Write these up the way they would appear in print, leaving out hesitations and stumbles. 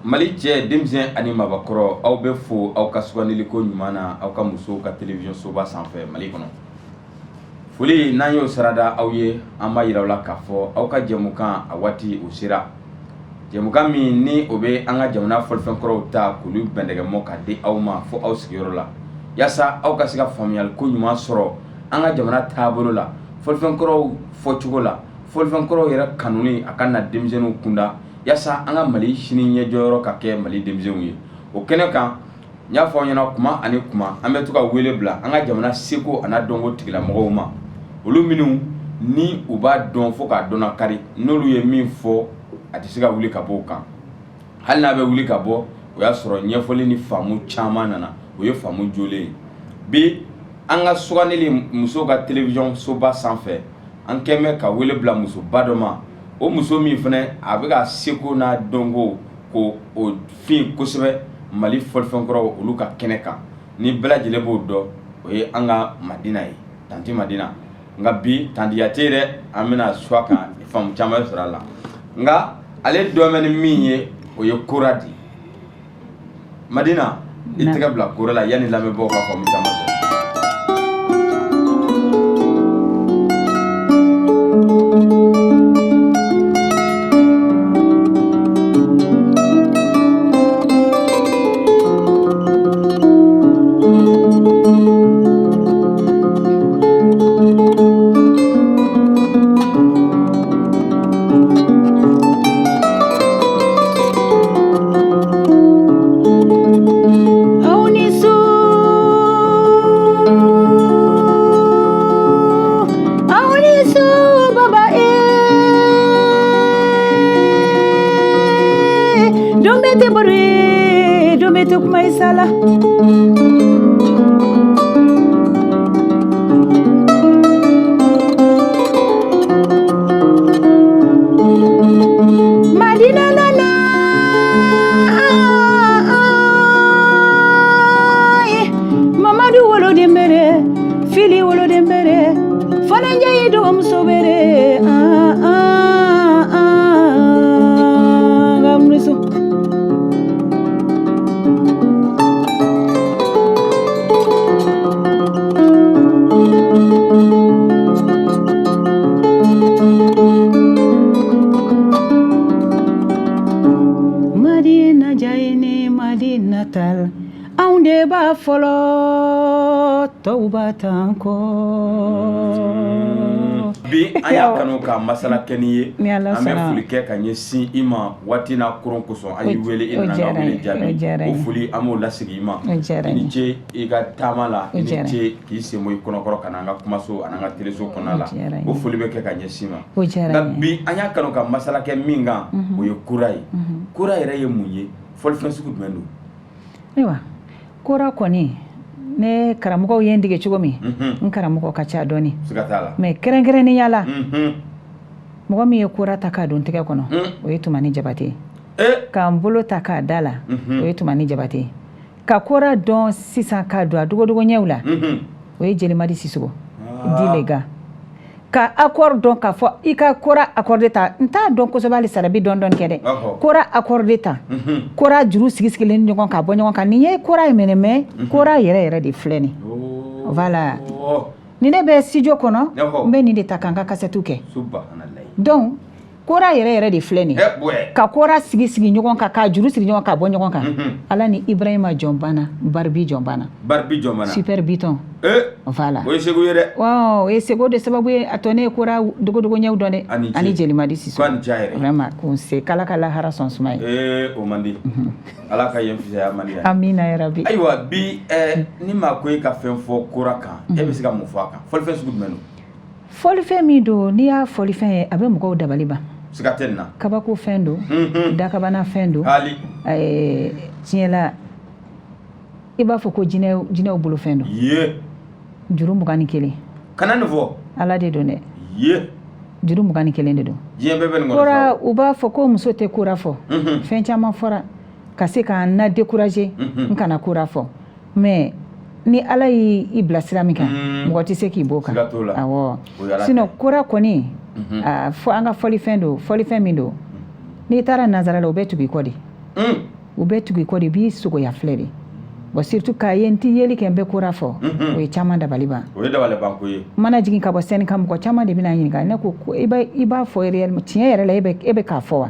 Mali cɛ denmisɛn ani mabakɔrɔ aw bɛ fo aw ka sugandili ko ɲuman na aw ka musow ka télévision soba sanfɛ Mali kɔnɔ. Foli n'an y'o sarada aw ye an b'a yiraw la k'a fɔ aw ka jɛmukan a waati o sera. Jɛmukan min ni o bɛ an ka jamana fɔlifɛnkɔrɔw ta k'olu bɛndɛgɛmɔ ka di aw ma fo aw sigiyɔrɔ la. Yaasa aw ka se ka faamuyali ko ɲuman sɔrɔ an ka jamana taabolo la, fɔlifɛnkɔrɔw fɔcogo la, fɔlifɛnkɔrɔw yɛrɛ kanuni a ka na denmisɛnninw kunda. Yaasa an ka Mali sini ɲɛjɔyɔrɔ ka kɛ Mali denmisɛnw ye. O kɛnɛ kan n y'a fɔ aw ɲɛna kuma ani kuma an bɛ to ka wele bila an ka jamana seko a n'a dɔnko tigilamɔgɔw ma. Olu minnu ni u b'a dɔn fo k'a dɔnna kari n'olu ye min fɔ a tɛ se ka wuli ka bɔ o kan. Hali n'a bɛ wuli ka bɔ o y'a sɔrɔ ɲɛfɔli ni faamu caman nana o ye faamu jolen ye. Bi an ka sugandili musow ka télévision soba sanfɛ an kɛn bɛ ka wele bila musoba dɔ ma. O muso min fana a bɛ ka seko n'a dɔnko ko o fin kosɛbɛ Mali fɔlifɛnkɔrɔw olu ka kɛnɛ kan ni bɛɛ lajɛlen b'o dɔn o ye an ka Madina ye tanti Madina. Nka bi tanti Yate dɛ an bɛna su a kan faamu caman sɔrɔ a la nka ale dɔn bɛ ni min ye o ye kora di. Madina i tɛgɛ bila kora la yanni lamɛnbagaw ka faamu caman sɔrɔ. Domete kuma isala Madina nana Mamadu wolo dembere fili wolo dembere falanja yido musobere gamriso Natal anw de b'a fɔlɔ tɔw b'a tan kɔ. Bi an y'a kanu ka masala kɛ ni ye an bɛ foli kɛ ka ɲɛsin i ma waati n'a koron kosɔn an y'i wele i nana ka wele jaabi o foli an b'o lasigi i ma i ni ce i ka taama la i ni ce k'i sen bɔ i kɔnɔkɔrɔ ka na an ka kumaso ani an ka teleso kɔnɔna la o foli bɛ kɛ ka ɲɛsin ma nka bi an y'a kanu ka masala kɛ min kan o ye kora ye. Kora yɛrɛ ye mun ye fɔlifɛn sugu jumɛn don? Ayiwa kora kɔni ne karamɔgɔw ye n dege cogo min n karamɔgɔ ka ca dɔɔni mais kɛrɛnkɛrɛnnenya la mɔgɔ min ye kora ta k'a don tɛgɛ kɔnɔ o ye Tumani Jabate k'an bolo ta k'a da la o ye Tumani Jabate ka kora dɔn sisan k'a don a dogodogoɲɛw la o ye Jelimadi Sisoko Dilega ka accord dɔn k'a fɔ i ka kora accordé ta n t'a dɔn kosɛbɛ hali Sarabi dɔn kɛ dɛ kora accordé ta kora juru sigi-sigilen ɲɔgɔn ka bɔ ɲɔgɔn kan nin ye kora ye mais kora yɛrɛ de filɛ nin voilà ni ne bɛ studio kɔnɔ n bɛ nin de ta k'an ka kasetu kɛ donc kora yɛrɛ de filɛ nin ka kora sigi ɲɔgɔn kan ka juru sigi ɲɔgɔn ka bɔ ɲɔgɔn kan ala ni Ibrahima Jɔnbana Barbi Jɔnbana Super Biton voilà o ye sego ye dɛ o ye sego de sababu ye a tɔ ne ye kora dogodogoɲɛw dɔn dɛ ani Jelimadi Sisoko vraiment ko se kala ka lahara sɔn suma ye o man di ala ka yen fisaya man di amina yarabi. Ayiwa bi ni maa ko e ka fɛn fɔ kora kan e bɛ se ka mun fɔ a kan fɔlifɛn sugu jumɛn don? Fɔlifɛn min don n'i y'a fɔlifɛn ye a bɛ mɔgɔw dabali ban. Siga tɛ nin na. Kabako fɛn don dakabana fɛn don tiɲɛ la i b'a fɔ ko jinɛw bolo fɛn don juru 21 kana nin fɔ ala de don dɛ juru 21 de don diɲɛ bɛɛ bɛ nin kɔnɔ kora u b'a fɔ ko muso tɛ kora fɔ fɛn caman fɔra ka se k'an na décourager n kana kora fɔ mais ni ala y'i bilasira min kan mɔgɔ tɛ se k'i bɔ kan awɔ sinon kora kɔni fɔ an ka fɔlifɛn don fɔlifɛn min don n'i taara nanzara la o bɛ tugu i kɔ de u bɛ tugu i kɔ de b'i sogoya filɛ de bon surtout k'a ye n ti yeli kɛ n bɛ kora fɔ o ye caman dabali ban o ye dabali ban ko ye mana jigin ka bɔ scène kan mɔgɔ caman de bɛna ɲininka ne ko i b'a fɔ réellement tiɲɛ yɛrɛ la e bɛ k'a fɔ wa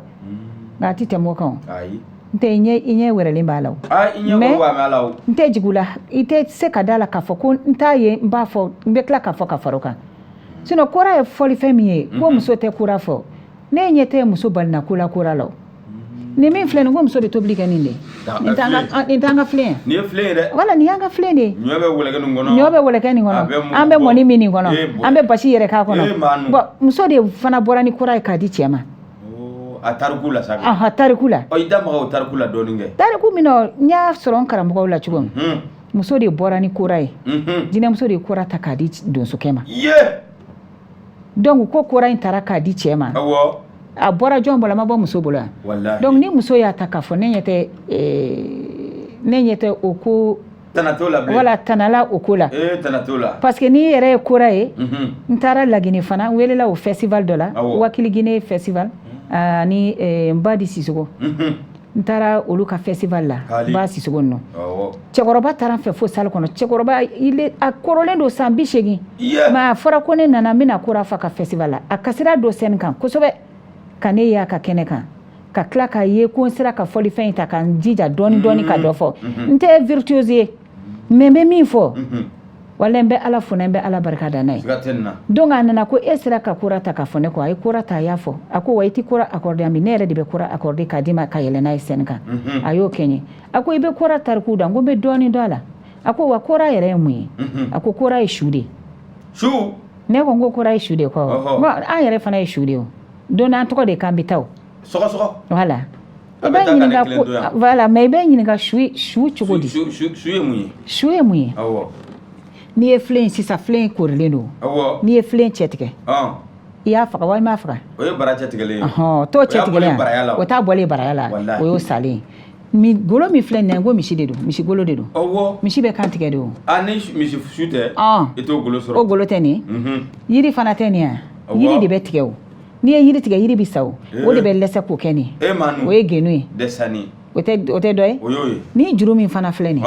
nka a ti tɛmɛ o kan ayi n tɛ i ɲɛ wɛrɛlen b'a la o mais n tɛ jigin u la i tɛ se ka da la k'a fɔ ko n t'a ye n b'a fɔ n bɛ tila k'a fɔ ka fara o kan sinon kora ye fɔlifɛn min ye ko muso tɛ kora fɔ ne ɲɛ tɛ muso balina ko la kora la o ni min filɛ nin ko muso bɛ tobili kɛ nin de nin t'an ka filen ye nin ye filen ye dɛ wala nin y'an ka filen de ɲɔ bɛ wɔlɔkɛ nin kɔnɔ ɲɔ bɛ wɔlɔkɛ nin kɔnɔ an bɛ mɔni min nin kɔnɔ an bɛ basi yɛrɛ k'a kɔnɔ bon muso de fana bɔra ni kora ye k'a di cɛ ma a tariku la sa a tariku la i da maga o tariku la dɔɔnin kɛ tariku min na n y'a sɔrɔ n karamɔgɔw la cogo min muso de bɔra ni kora ye jinɛmuso de ye kora ta k'a di donsokɛ ma donc ko kora in taara k'a di cɛ ma a bɔra jɔn bolo a ma bɔ muso bolo yan donc ni muso y'a ta k'a fɔ ne ɲɛ tɛ o ko tana t'o la bilen wala tanala o ko la tana t'o la parce que n'i yɛrɛ ye kora ye n taara Lagine fana n welela o festival dɔ la Wakili Guinée festival ani n ba di Sisogo n taara olu ka festival la n ba Sisogo ninnu cɛkɔrɔba taara n fɛ fo salle kɔnɔ cɛkɔrɔba a kɔrɔlen don san 80 mais a fɔra ko ne nana n bɛna kora fa ka festival la a kasira don scène kan kosɛbɛ ka ne y'a ka kɛnɛ kan ka tila k'a ye ko n sera ka fɔlifɛn in ta ka n jija dɔɔni ka dɔ fɔ n tɛ virtuose ye mais n bɛ min fɔ wala n bɛ Ala fo n bɛ Ala barika da n'a ye donc a nana ko e sera ka kora ta k'a fɔ ne kɔ a ye kora ta a y'a fɔ a ko wa i ti kora accordé mi ne yɛrɛ de bɛ kora accordé k'a d'i ma ka yɛlɛ n'a ye scène kan a y'o kɛ n ye a ko i bɛ kora tariku da n ko n bɛ dɔɔni dɔn a la a ko wa kora yɛrɛ ye mun ye a ko kora ye su de su ne ko n ko kora ye su de kɔ bon an yɛrɛ fana ye su de o don n'an tɔgɔ de k'an bɛ taa o sɔgɔsɔgɔ voilà i bɛ ɲininka ko voilà mais i bɛ ɲininka su cogo di su ye mun ye su ye mun ye n'i ye filen sisan filen korilen don n'i ye filen cɛ tigɛ i y'a faga wa i m'a faga o ye bara cɛ tigɛlen ye t'o cɛ tigɛlen o t'a bɔlen baraya la o y'o salen golo min filɛ nin ye n ko misi de don misi golo de don misi bɛ kan tigɛ de o ni misi su tɛ i t'o golo sɔrɔ o golo tɛ nin yiri fana tɛ nin ye yiri de bɛ tigɛ o n'i ye yiri tigɛ yiri bɛ sa o de bɛ lɛsɛ k'o kɛ nin o ye genu ye o tɛ dɔ ye ni juru min fana filɛ nin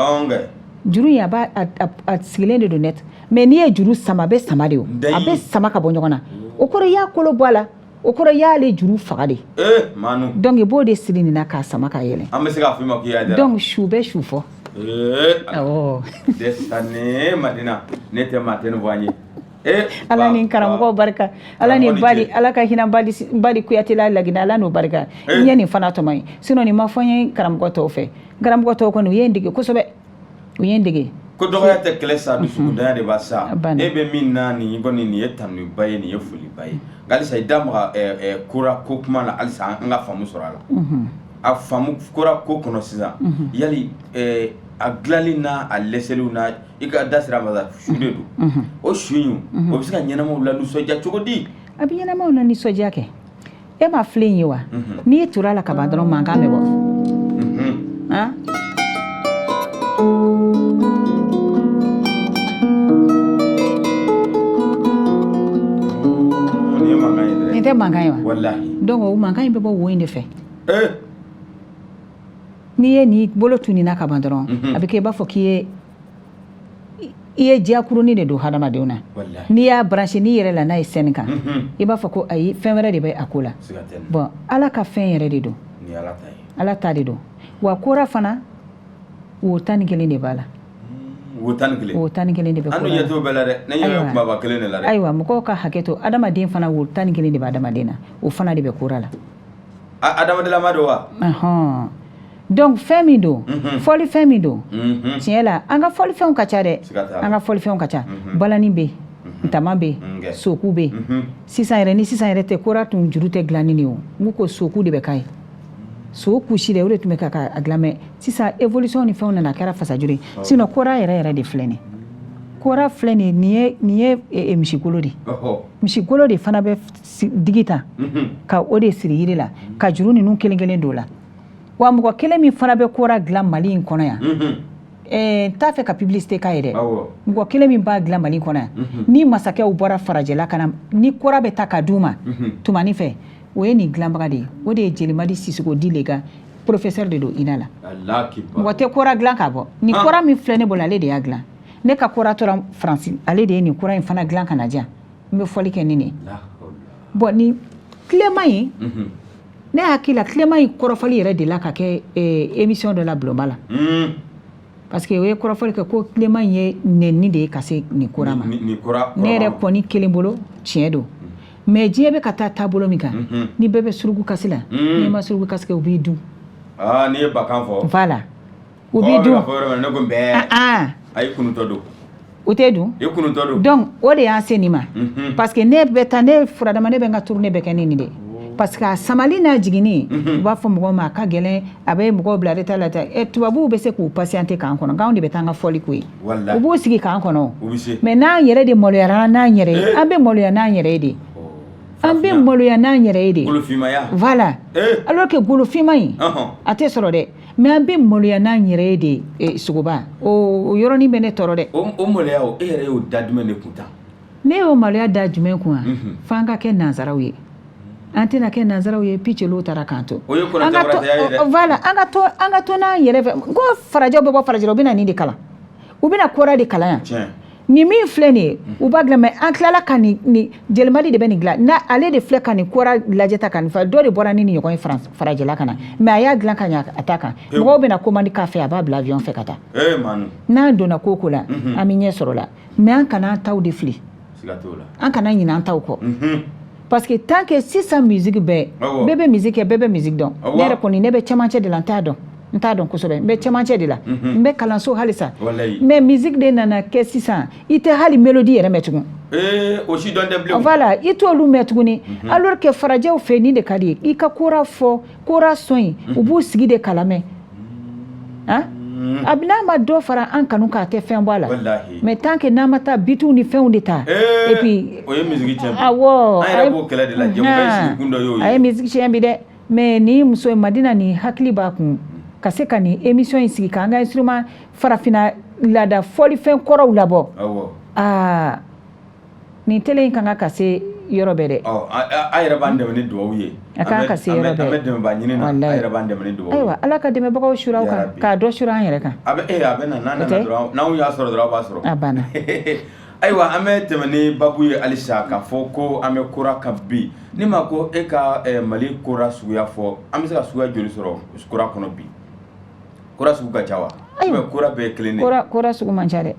juru in a sigilen de don net mais n'i ye juru sama a bɛ sama de o a bɛ sama ka bɔ ɲɔgɔn na o kɔrɔ i y'a kolo bɔ a la o kɔrɔ i y'ale juru faga de donc i b'o de siri nin na k'a sama k'a yɛlɛ an bɛ se k'a fɔ i ma k'i y'a dɛ donc su bɛ su fɔ desane Madina ne tɛ maa tɛ ne bɔ an ye Ala ni karamɔgɔw barika Ala ni badi Ala ka hinɛ badi Kuyatela Lagine Ala n'o barika n ye nin fana tɔmɔ ye sinon nin ma fɔ n ye karamɔgɔ tɔw fɛ karamɔgɔ tɔw kɔni u ye n dege kosɛbɛ u ye n dege ko dɔgɔya tɛ kɛlɛ sa dusukundanya de b'a sa e bɛ min na nin kɔni nin ye tanuba ye nin ye foliba ye nka halisa i da maga kora ko kuma la halisa an ka faamu sɔrɔ a la a faamu kora ko kɔnɔ sisan yali a dilanli n'a a lɛsɛliw na i ka da sira ma su de don o su in o bɛ se ka ɲɛnamaw la nisɔndiya cogo di a bɛ ɲɛnamaw la nisɔndiya kɛ e ma filen ye wa n'i tura la ka ban dɔrɔn mankan bɛ bɔ nin tɛ mankan ye wa donc o mankan in bɛ bɔ wo in de fɛ n'i ye nin bolo tunina ka ban dɔrɔn a bɛ kɛ i b'a fɔ k'i ye diyakurunin de don hadamadenw na n'i y'a branché n'i yɛrɛ la n'a ye scène kan i b'a fɔ ko ayi fɛn wɛrɛ de bɛ a ko la bon Ala ka fɛn yɛrɛ de don Ala ta de don wa kora fana wo 11 de b'a la wo 11 de bɛ kora la an dun ɲɛ t'o bɛɛ la dɛ ne ɲɛ bɛ kumaba kelen de la dɛ ayiwa mɔgɔw ka hakɛ to adamaden fana wo 11 de bɛ adamaden na o fana de bɛ kora la adamadenlama don wa donc fɛn min don fɔlifɛn min don tiɲɛ la an ka fɔlifɛnw ka ca dɛ an ka fɔlifɛnw ka ca balani bɛ yen ntama bɛ yen soku bɛ yen sisan yɛrɛ tɛ kora tun juru tɛ dilanni de o n ko soku de bɛ k'a ye so kusi de o de tun bɛ ka dilan mɛ sisan évolution ni fɛnw nana a kɛra fasajuru ye sinon kora yɛrɛ de filɛ nin kora filɛ nin ye misigolo de misigolo de fana bɛ digi tan ka o de siri yiri la ka juru ninnu kelen kelen don la wa mɔgɔ kelen min fana bɛ kora dilan Mali in kɔnɔ yan n t'a fɛ ka publicité k'a ye dɛ mɔgɔ kelen min b'a dilan Mali in kɔnɔ yan ni masakɛw bɔra farajɛla ka na ni kora bɛ ta ka d'u ma tumani fɛ o ye nin dilanbaga de ye o de ye Jelimadi Sisoko di le kan professeur de do ina la Allah kibar mɔgɔ tɛ kora dilan ka bɔ ni kora min filɛ ne bolo ale de y'a dilan ne ka kora tora France ale de ye nin kora in fana dilan ka na diyan n bɛ fɔli kɛ nin de bon ni tilema in ne hakili la tilema in kɔrɔfɔli yɛrɛ de la ka kɛ émission dɔ la Bulonba la parce que o ye kɔrɔfɔli kɛ ko tilema in ye nɛni de ye ka se nin kora ma ne yɛrɛ kɔni kelen bolo tiɲɛ don mais diɲɛ bɛ ka taa taabolo min kan ni bɛɛ bɛ suruku kasi la n'i ma suruku kasi kɛ u b'i dun n'i ye bakan fɔ voilà u b'i dun ne ko bɛɛ ayi kunutɔ don o tɛ dun e kunutɔ don donc o de y'an se nin ma parce que ne bɛ taa ne furadama ne bɛ n ka tournée bɛɛ kɛ ni nin de parce que a samali n'a jiginni u b'a fɔ mɔgɔw ma a ka gɛlɛn a bɛ mɔgɔw bila retard la tubabuw bɛ se k'u patienter k'an kɔnɔ nk'anw de bɛ taa an ka fɔli k'u ye u b'u sigi k'an kɔnɔ mais n'an yɛrɛ de maloyara n'an yɛrɛ ye an bɛ maloya n'an yɛrɛ ye de an bɛ maloya n'an yɛrɛ ye de voilà alors que golofima in a tɛ sɔrɔ dɛ mais an bɛ maloya n'an yɛrɛ ye de Sogoba o yɔrɔnin bɛ ne tɔɔrɔ dɛ o maloya o e yɛrɛ y'o da jumɛn de kun tan ne y'o maloya da jumɛn kun f'an ka kɛ nanzaraw ye an tɛna kɛ nanzaraw ye picelo taara k'an to o ye kɔrɔtɛbaratɛya ye dɛ voilà an ka to n'an yɛrɛ fɛ n ko farajɛw bɛ bɔ farajɛla u bɛ na nin de kalan u bɛ na kora de kalan yan ni min filɛ nin ye u b'a dilan mais an tilala ka nin Jɛlimadi de bɛ nin dilan ale de filɛ ka nin kora lajɛ ta ka nin dɔ de bɔra ni nin ɲɔgɔn ye farajɛla ka na mais a y'a dilan ka ɲɛ a ta kan mɔgɔw bɛ na commande k'a fɛ a b'a bila avion fɛ ka taa n'an donna ko la an bɛ ɲɛ sɔrɔ la mais an kana an taw de fili an kana ɲinɛ an taw kɔ parce que tant que sisan musique bɛɛ bɛ musique kɛ bɛɛ bɛ musique dɔn ne yɛrɛ kɔni ne bɛ cɛmancɛ de la n t'a dɔn kosɛbɛ n bɛ cɛmancɛ de la n bɛ kalanso halisa mais musique de nana kɛ sisan i tɛ hali mélodie yɛrɛ mɛn tugun o si dɔn tɛ bilen voilà i t'olu mɛn tuguni alors que farajɛw fɛ nin de ka di ye i ka kora fɔ kora sɔn in u b'u sigi de kala mɛn a n'a ma dɔ fara an kanu k'a tɛ fɛn bɔ a la mais tant que n'an ma taa bituw ni fɛnw de ta et puis o ye musique tiɲɛ awɔ an yɛrɛ b'o kɛlɛ de la jɛmukan sigi kun dɔ y'o ye a ye musique tiɲɛ bi dɛ mais ni muso Madina ni hakili b'a kun ka se ka nin émission in sigi k'an ka instrument farafina laada fɔlifɛn kɔrɔw labɔ nin télé in kan ka se yɔrɔ bɛɛ dɛ a yɛrɛ b'an dɛmɛ ni dugawu ye a kan ka se yɔrɔ bɛɛ an bɛ dɛmɛba ɲini na a yɛrɛ b'an dɛmɛ ni dugawu ye ayiwa Ala ka dɛmɛbagaw sura aw kan k'a dɔ sura an yɛrɛ kan a bɛ na n'an nana dɔrɔn n'anw y'a sɔrɔ dɔrɔn a b'a sɔrɔ a banna ayiwa an bɛ tɛmɛ ni babu ye halisa k'a fɔ ko an bɛ kora kan bi ni ma ko e ka Mali kora suguya fɔ an bɛ se ka suguya joli sɔrɔ kora kɔnɔ bi kora sugu ka ca wa kora bɛɛ ye kelen de kora sugu man ca dɛ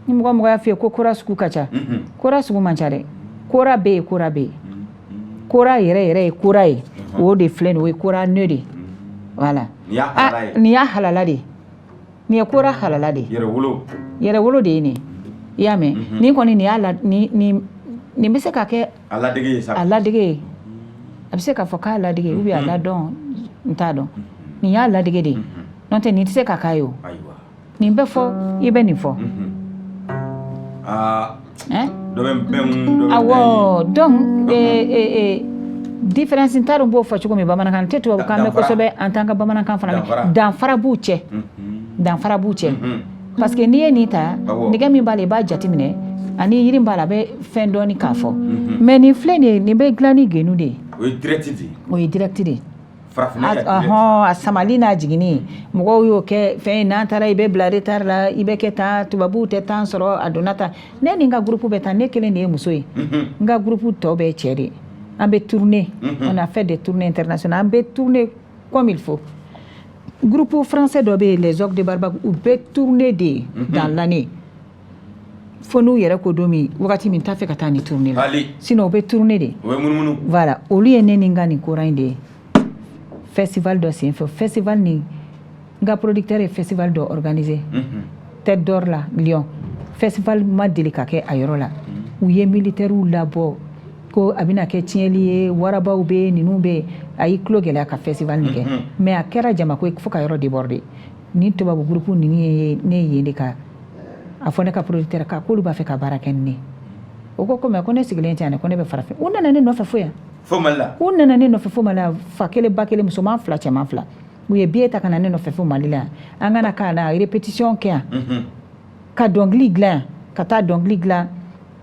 ni mɔgɔ y'a f'i ye ko kora sugu ka ca kora sugu man ca dɛ kora bɛ yen kora yɛrɛ ye kora ye o de filɛ nin o ye kora nɔ de voilà nin y'a halala de nin ye kora halala de yɛrɛwolo de ye nin i y'a mɛn nin kɔni nin y'a nin bɛ se ka kɛ a ladege ye a bɛ se k'a fɔ k'a ladege ou bien a ladɔn n t'a dɔn nin y'a ladege de n'o tɛ nin tɛ se ka k'a ye o nin bɛ fɔ i bɛ nin fɔ awɔ donc différence n t'a dɔn n b'o fɔ cogo min bamanankan n tɛ tubabukan mɛn kosɛbɛ en tant que bamanankan fana danfara b'u cɛ parce que n'i ye nin ta nɛgɛ min b'a la i b'a jateminɛ ani yiri b'a la a bɛ fɛn dɔɔni k'a fɔ mais nin filɛ nin ye nin bɛ dilan ni genu de ye o ye direct de a samali n'a jiginni mɔgɔw y'o kɛ fɛn n'an taara i bɛ bila retard la i bɛ kɛ tan tubabuw tɛ temps sɔrɔ a donna tan ne ni n ka groupe bɛ tan ne kelen de ye muso ye n ka groupe tɔw bɛɛ ye cɛ de ye an bɛ tourner on a fait des tournées internationales an bɛ tourner comme il faut groupe français dɔ bɛ yen les Orgues de Barbak u bɛ tourner de dans l'année fo n'u yɛrɛ ko don min wagati min t'a fɛ ka taa ni tournée la sinon u bɛ tourner de voilà olu ye ne ni n ka nin kora in de ye festival dɔ senfɛ festival ni n ka producteur ye festival dɔ organiser Tête d'Or la Lyon festival ma deli ka kɛ a yɔrɔ la u ye militaires labɔ ko a bɛna kɛ tiɲɛli ye warabaw bɛ yen ninnu bɛ yen a y'i tulo gɛlɛya ka festival nin kɛ mais a kɛra jama ko ye fo ka yɔrɔ déborder ni tubabu groupe ninnu ye ne ye yen de ka a fɔ ne ka producteur ka k'olu b'a fɛ ka baara kɛ ni ne o ko mais ko ne sigilen tɛ yan dɛ ko ne bɛ farafin u nana ne nɔfɛ fo yan u nana ne nɔfɛ fo Mali la fa kelen ba kelen musoman fila cɛman fila u ye billet ta ka na ne nɔfɛ fo Mali la an kana ka na répétition kɛ yan ka dɔnkili dilan yan ka taa dɔnkili dilan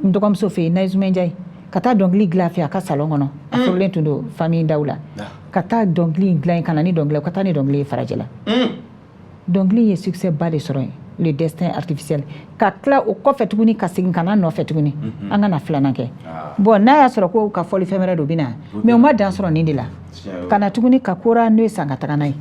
n dɔgɔmuso fɛ yen Nayizu Mendiaye ka taa dɔnkili dilan fɛ a ka salon kɔnɔ a furulen tun don famille daw la ka taa dɔnkili dilan kana ni dɔnkili ka taa ni dɔnkili farajɛla dɔnkili ye succès ba de sɔrɔ le destin artificiel ka tila o kɔfɛ tuguni ka segin kana nɔfɛ tuguni an kana filanan kɛ bon n'a y'a sɔrɔ ko ka fɔli fɛn wɛrɛ don bɛna mais u ma dan sɔrɔ nin de la kana tuguni ka kora n'o ye san ka taga n'a ye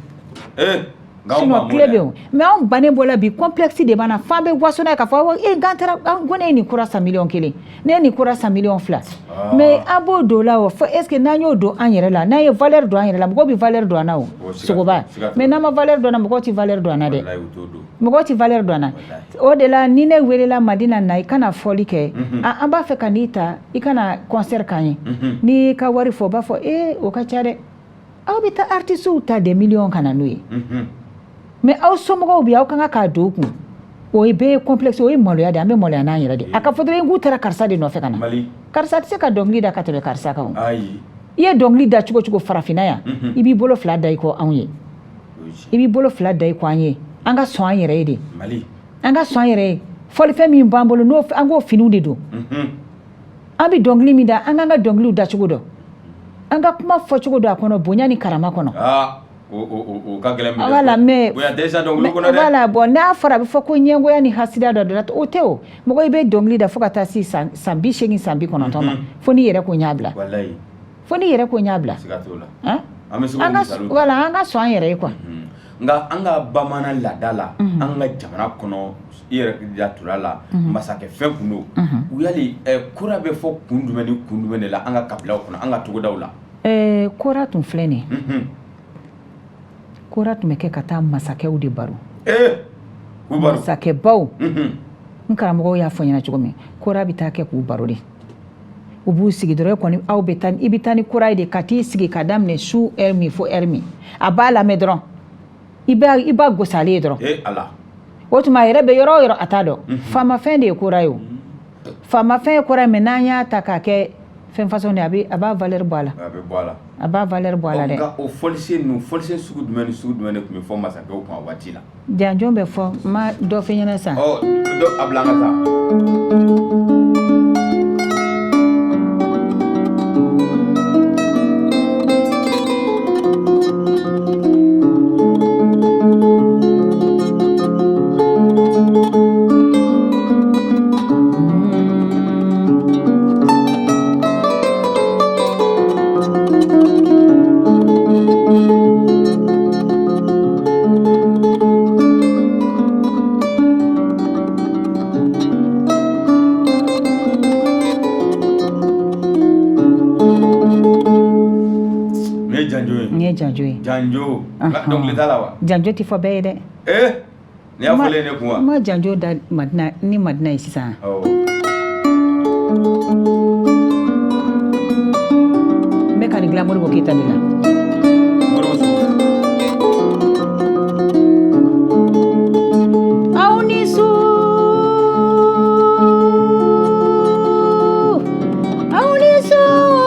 sinon tile bɛ yen mais anw bannen bɔla bi complexe de b'an na f'an bɛ waso n'a ye k'a fɔ gan taara ko ne ye nin kora san miliyɔn 1 ne ye nin kora san miliyɔn 2 mais an b'o don o la o fo est ce que n'an y'o don an yɛrɛ la n'an ye valeur don an yɛrɛ la mɔgɔw bɛ valeur don an na o sogoba mais n'an ma valeur don an na mɔgɔw tɛ valeur don an na dɛ mɔgɔw tɛ valeur don an na o de la ni ne welela Madina na i kana fɔli kɛ an b'a fɛ ka n'i ta i kana concert k'an ye n'i ka wari fɔ o b'a fɔ o ka ca dɛ aw bɛ taa artistes ta des millions ka na n'o ye mais aw somɔgɔw bi aw kan ka don u kun o ye bɛɛ ye complexe o ye maloya de an bɛ maloya n'an yɛrɛ de a ka fɔ dɔrɔn k'u taara karisa de nɔfɛ ka na karisa tɛ se ka dɔnkili da ka tɛmɛ karisa kan i ye dɔnkili da cogo cogo farafinna yan i b'i bolo fila da i kɔ anw ye i b'i bolo fila da i kɔ an ye an ka sɔn an yɛrɛ ye de an ka sɔn an yɛrɛ ye fɔlifɛn min b'an bolo n'o an k'o finiw de don an bɛ dɔnkili min da an k'an ka dɔnkiliw da cogo dɔn an ka kuma fɔ cogo dɔn a kɔnɔ bonya ni karama kɔnɔ voilà mais voilà bon n'a fɔra a bɛ fɔ ko ɲɛngoya ni hasida dɔ la o tɛ o mɔgɔ i bɛ dɔnkili da fo ka taa se san 80 san 90 ma fo n'i yɛrɛ ko n y'a bila fo n'i yɛrɛ ko n y'a bila voilà an ka sɔn an yɛrɛ ye quoi nka an ka bamanan laada la an ka jamana kɔnɔ i yɛrɛ da tura la masakɛ fɛn kun don u yali kora bɛ fɔ kun jumɛn ni kun jumɛn de la an ka kabilaw kɔnɔ an ka togodaw la kora tun filɛ nin ye kora tun bɛ kɛ ka taa masakɛw de baro masakɛbaw n karamɔgɔw y'a fɔ ɲɛna cogo min kora bɛ taa kɛ k'u baro de u b'u sigi dɔrɔn kɔni aw bɛ taa i bɛ taa ni kora ye de ka t'i sigi ka daminɛ su heure min fo heure min a b'a lamɛn dɔrɔn i b'a gosali ye dɔrɔn o tuma a yɛrɛ bɛ yɔrɔ o yɔrɔ a t'a dɔn faamafɛn de ye kora ye o faamafɛn ye kora ye mais n'an y'a ta k'a kɛ fɛn façon de a b'a valeur bɔ a la a b'a valeur bɔ a la dɛ nka o fɔlisen sugu jumɛn ni sugu jumɛn de tun bɛ fɔ masakɛw kun a waati la janjɔn bɛ fɔ n ma dɔ f'i ɲɛna sisan a bila an ka taa janjo dɔnkili t'a la wa janjo tɛ fɔ bɛɛ ye dɛ ni y'a fɔlen ne kun wa ma janjo da Madina ye sisan n bɛ ka nin dilan Modibo Keyita de la aw ni su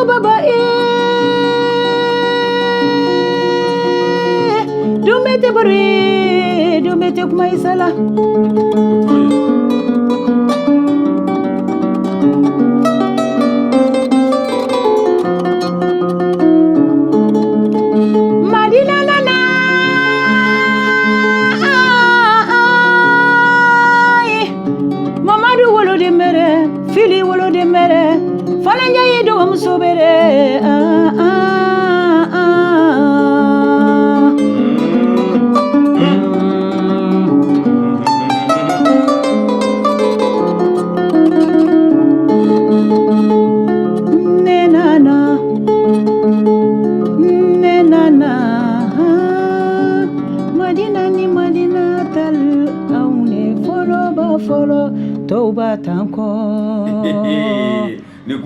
baba dumete bari dumete kuma isala Madina nana Mamadu wolo de mere fili wolo de mere fana nyaye do muso bere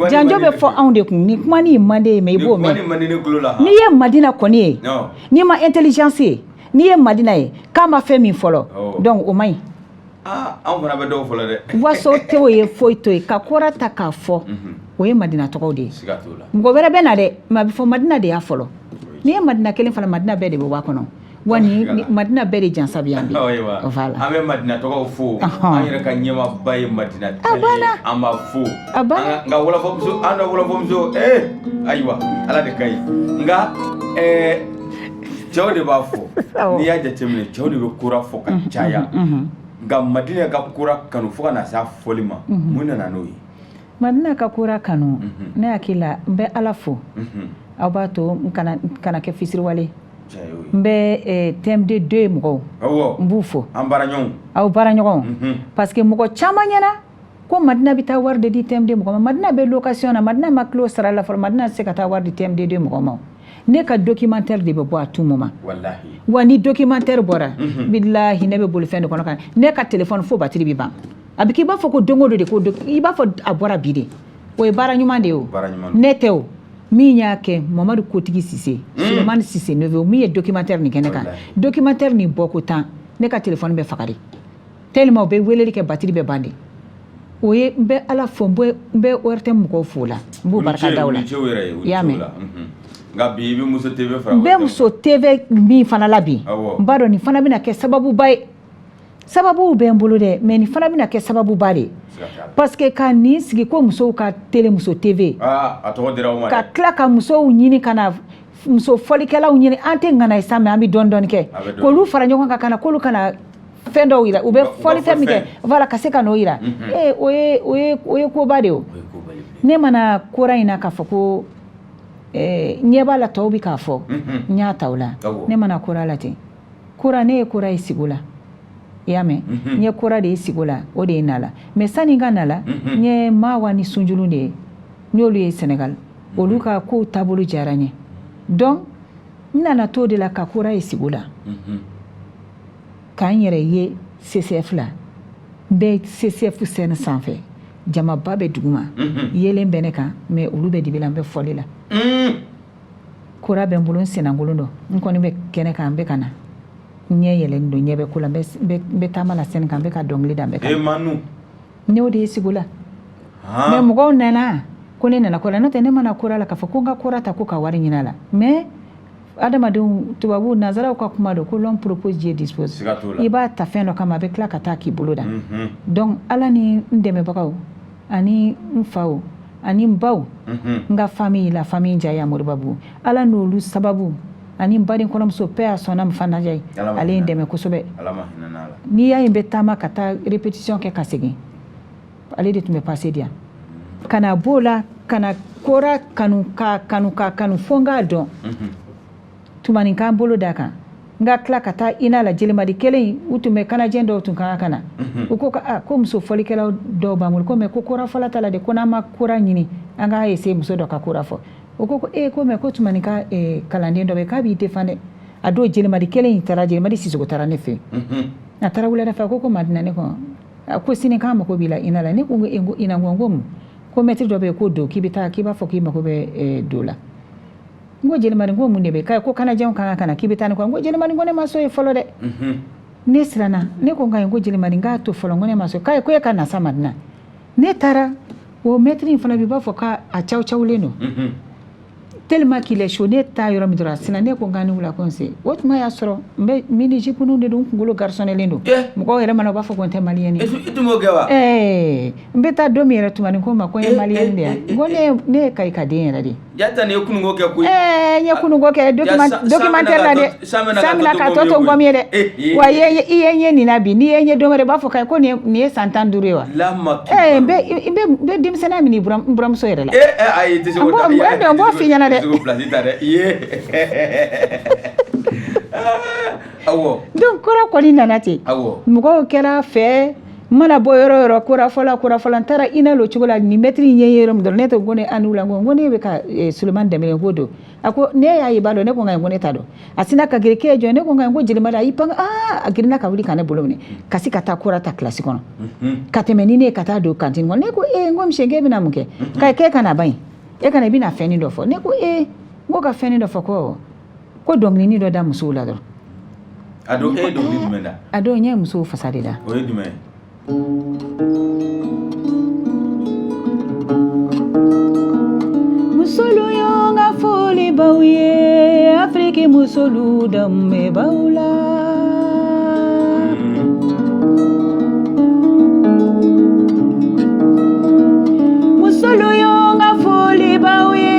janjo bɛ fɔ anw de kun ni kuma ni mande ye mais i b'o mɛn n'i ye Madina kɔni ye n'i ma intelligence ye n'i ye Madina ye k'a ma fɛn min fɔlɔ donc o man ɲi anw fana bɛ dɔw fɔlɔ dɛ waso tɛ o ye foyi to ye ka kora ta k'a fɔ o ye Madina tɔgɔw de ye mɔgɔ wɛrɛ bɛ na dɛ mais a bɛ fɔ Madina de y'a fɔlɔ n'i ye Madina kelen fana Madina bɛɛ de bɛ bɔ a kɔnɔ wani Madina beri jansa biyandi voilà ame Madina to ko fo an yɛrɛ ka ɲɛma ba ye Madina tele an b'a fo nga wala fo muso ayiwa ala de kai nga cɛw de b'a fɔ n'i y'a jateminɛ cɛw de bɛ kura fɔ ka caya nka Madina ka kura kanu fo ka na s'a fɔli ma mun nana n'o ye Madina ka kura kanu ne hakili la n bɛ ala fo aw b'a to n kana kɛ fisiriwale n bɛ TMD 2 mɔgɔw n b'u fo aw baara ɲɔgɔn parce que mɔgɔ caman ɲɛna ko Madina bɛ taa wari de di TMD mɔgɔ ma Madina bɛ location na Madina ma kilo sara la fɔlɔ Madina tɛ se ka taa wari di TMD 2 mɔgɔ ma ne ka documentaire de bɛ bɔ a tout moment wa ni documentaire bɔra billahi ne bɛ boli fɛn de kɔnɔ kan ne ka téléphone fo batterie bɛ ban a bɛ k'i b'a fɔ ko don o don de ko i b'a fɔ a bɔra bi de o ye baara ɲuman de ye o ne tɛ o min y'a kɛ Mamadu Kotigi Sise Sulemani Sise neveu min ye documentaire nin kɛ ne kan documentaire nin bɔ ko 10 ne ka téléphone bɛ faga de tellement o bɛ weleli kɛ batterie bɛ ban de o ye n bɛ ala fo n bɛ ORTM mɔgɔw fo la n b'u barika da o la i y'a mɛn nka bi i bɛ Muso TV fara n bɛ Muso TV min fana la bi n b'a dɔn nin fana bɛna kɛ sababuba ye sababu bɛ n bolo dɛ mais nin fana bɛna kɛ sababuba de parce que ka nin sigi ko musow ka télé Muso TV a tɔgɔ dira o ma ka tila ka musow ɲini ka na muso fɔlikɛlaw ɲini an tɛ ŋana ye sa mais an bɛ dɔɔni dɔɔni kɛ k'olu fara ɲɔgɔn kan ka na k'olu kana fɛn dɔw yira u bɛ fɔli fɛn min kɛ voilà ka se ka n'o yira o ye koba de o ne mana kora in na k'a fɔ ko ɲɛ b'a la tɔw bɛ k'a fɔ n y'a ta o la ne mana kora la ten kora ne ye kora ye sigi la i y'a mɛn n ye kora de ye sigi la o de ye na la mais sani n ka na la n ye Mawa ni Sunjulu de ye n y'olu ye Sénégal olu ka kow taabolo diyara n ye donc n nana to de la ka kora ye sigi la k'an yɛrɛ ye CCF la n bɛ CCF scène sanfɛ jamaba bɛ duguma yelen bɛ ne kan mais olu bɛ dibi la n bɛ fɔli la kora bɛ n bolo n sennankolo dɔ n kɔni bɛ kɛnɛ kan n bɛ ka na n ɲɛ yɛlɛlen don ɲɛ bɛ ko la n bɛ taama la scène kan n bɛ ka dɔnkili da n bɛ ka n y'o de ye sigi la mais mɔgɔw nana ko ne nana kora n'o tɛ ne mana kora la k'a fɔ ko n ka kora ta ko ka wari ɲini a la mais adamadenw tubabu nazaraw ka kuma don ko l'homme propose Dieu dispose i b'a ta fɛn dɔ kama a bɛ tila ka taa k'i bolo da donc ala ni n dɛmɛbagaw ani n faw ani n baw n ka famille la famille Jaya Moribabugu ala n'olu sababu ani n baden kɔrɔmuso paix à son âme Fana Jayi ale ye n dɛmɛ kosɛbɛ n'i y'a ye n bɛ taama ka taa répétition kɛ ka segin ale de tun bɛ passé di yan ka na b'o la ka na kora kanu fo n k'a dɔn tumani k'an bolo da kan n ka tila ka taa ina la jelimadi kelen u tun bɛ kanajɛ dɔw tun kan ka na u ko ko muso fɔlikɛlaw dɔw b'an bolo ko mais ko kora fɔla t'a la de ko n'an ma kora ɲini an k'a essayer muso dɔ ka kora fɔ o ko ko mais ko tumani ka kalanden dɔ bɛ k'a b'i défend dɛ a don jelimadi kelen in taara jelimadi Sisoko taara ne fɛ a taara wulada fɛ ko Madina ne ko ko sini k'an mako b'i la ina la ne ko ina n ko mun ko maître dɔ bɛ yen ko do k'i b'a fɔ k'i mako bɛ do la n ko jelimadi ko mun de bɛ k'a ko kanajɛnw kan ka na k'i bɛ taa ne kɔ n ko jelimadi ko ne ma so ye fɔlɔ dɛ ne siranna ne ko n ko jelimadi n k'a to fɔlɔ n ko ne ma so k'a ko e ka na sa Madina ne taara o maître in fana b'a fɔ k'a cawulen don tellement qu'il est chaud ne taa yɔrɔ min dɔrɔn a sinna ne ko n k'an ni wula ko n se o tuma y'a sɔrɔ n bɛ mini jipuniw de don n kunkolo garçonnelen don mɔgɔw yɛrɛ mana u b'a fɔ ko n tɛ maliyɛn ye i tun b'o kɛ wa n bɛ taa don min yɛrɛ tuma ni ko n ma ko n ye maliyɛn de ye n ko ne ye kayikaden yɛrɛ de jata ni ye kununko kɛ koyi n ye kununko kɛ documentaire la dɛ san bɛna ka tɔ to n kɔmi ye dɛ wa i ye n ye nin na bi n'i ye n ye don wɛrɛ i b'a fɔ ko nin ye san 15 ye wa n bɛ denmisɛnniya min n buramuso yɛrɛ la ayi tɛ se k'o da n b'o f'i ɲɛna dɛ donc kora kɔni nana ten mɔgɔw kɛra fɛ mana bɔ yɔrɔ yɔrɔ kora fɔla n taara ina lo cogo la nin maître in ye yɔrɔ min dɔrɔn ne tɛ ko ne ani wula ko ne bɛ ka Sulemani dɛmɛ ko don a ko ne y'a ye b'a dɔn ne ko n ko ne t'a dɔn a sinna ka gere k'e jɔ ne ko n ko jelimadi a y'i pan a girinna ka wuli ka ne bolo minɛ ka se ka taa kora ta kilasi kɔnɔ ka tɛmɛ ni ne ye ka taa don kantine kɔnɔ ne ko n ko monsieur k'e bɛna mun kɛ k'e kana ban yen e kana i bɛna fɛnnin dɔ fɔ ne ko n ko ka fɛnnin dɔ fɔ ko dɔnkilini dɔ da musow la dɔrɔn a don e ye dɔnkili jumɛn da a don n ye musow fasa de da o ye jumɛn musolu yo nga foli baw ye a Afrique musolu dambe baula musolu yonga foli bawe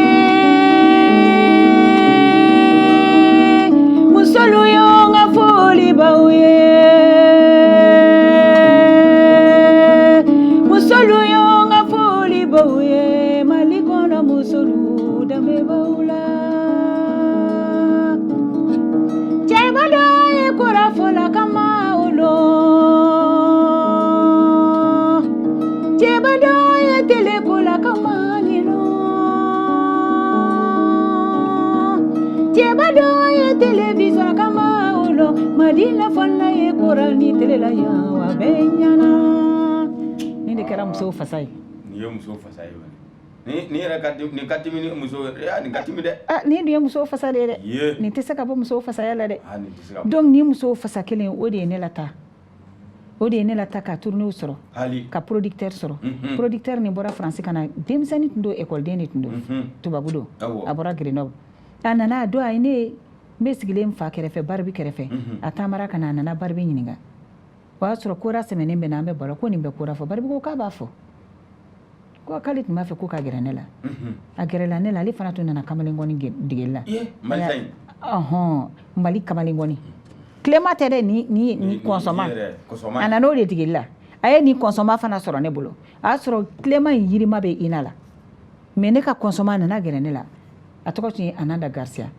musolu yonga foli bawe musolu yonga foli bawe malikona musolu dambe baula jebado e kura fola kama ulo jebado e tele kula kama nilo jebado e televisor kama ulo madina fonna e kura ni tele la ya wa benyana ni kera muso fasai ni yo muso fasai ni rakati ni katimi ni muso ya ni katimi de ni du muso fasa de ni te saka bo muso fasa yala de donc ni muso fasa kelen o de ne lata ka tourner soro ka producteur soro producteur ni bora français kana demsani tundo école de ni tundo tubabudo abora Grenoble anana do ay ne mesigile mfa kerefe barbi kerefe atamara kana nana barbi nyininga wa soro kora semene mbe na mbe bora ko ni mbe kora fo barbi ko ka ba fo ko kalit ma fe ko ka geranela a gerela ali fana to nana kamalingoni digella mali kamalingoni clément tere ni consommant ana no de digella aye ni consommant fana soro ne bolo a soro clément yirima be inala mais ne ka consommant nana geranela atoko ti ananda garcia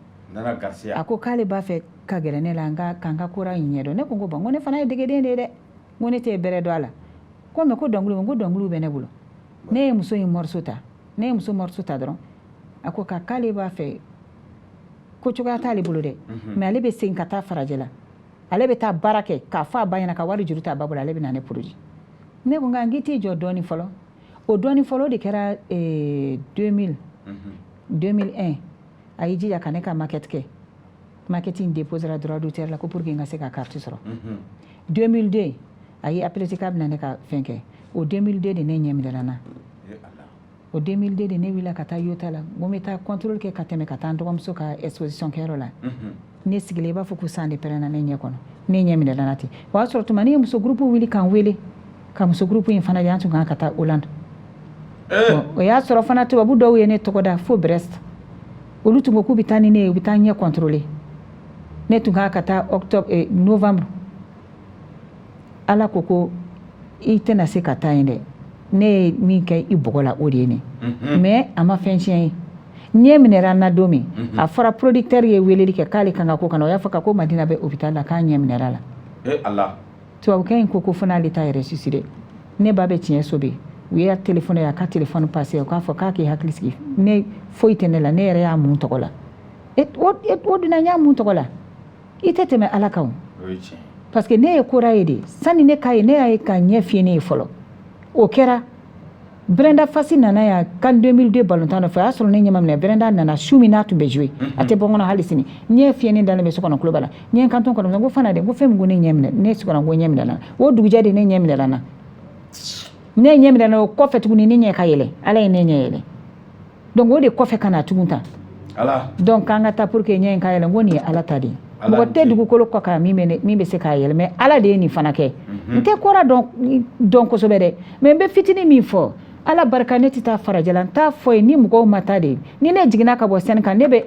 ako kale ba fe ka geranela nga kanga kura nyedo ne ko ngo bango ne fana digede de ngone te bere do ala ko me ko donglu be ne bolo ne muso yi morsuta dron ako ka kale ba fe ko chuga tali bulu de mais ale be sen kata farajela ale be ta barake ka fa bayana ka wari juruta babula ale be na ne produit ne ko ngiti jo doni folo de kera 2001 ayi ji ya kaneka marketing déposera droit d'auteur la ko pour nga se ka carte soro 2002 ayi appelé kabna ne ka fenke o 2002 de ne nyemi dalana o 2002 de ne wila kata yotala gometa contrôle ke kateme kata ndogom soka exposition kerola ne sigile ba fuku sande perana ne nyekono ne nyemi dalana ti wa sortu mani muso groupe wili kan wele ka muso groupe infana yantu kan kata Hollande o ya soro fana to babu do yene to koda fo Brest o lutu ngoku bitani ne bitanya contrôler ne tu kan kata octobre et novembre ala koko itena se kata inde ne mi ke ibogola odene mais ama fenchien nye mineral na domi a fara producteur ye weleli ke kale kanga ko kana ya faka ko madina be hôpital la kan nye mineral Allah to ko ko fona leta ressuscité ne babe tien sobe wi ya téléphone ya ka téléphone passé ko fa ka ki hakliski ne foytene la ne ya mun tokola et odina nya mun tokola itete me ala kaw parce que ne ekora yede sani ne kay ne ay ka nye fiene folo o kera Brenda Fassi nana ya kan 2002 balontano fa asro ne nyama ne Brenda nana shumi na tumbe jouer ate bongono halisini nye fiene dale be sokono klubala nye kanton ko ngo fana de ngo fem ngo ne nyemne ne sokono ngo nyemne dala wo dugujade ne nyemne dala ne nyemne dala ko fet guni ne nye kayele ala ne nyele donc wo de ko fe kana tugunta ala donc kanga ta pour que nye kayele ngoni ala tadi mo te dugu ko ko ka mi be se kayele mais ala de ni fana ke nte kora donc ko sobede mais be fitini mi fo ala barka ne tita farajalan ta foy ni mugo matade ni ne jigina ka bo sen kan ne be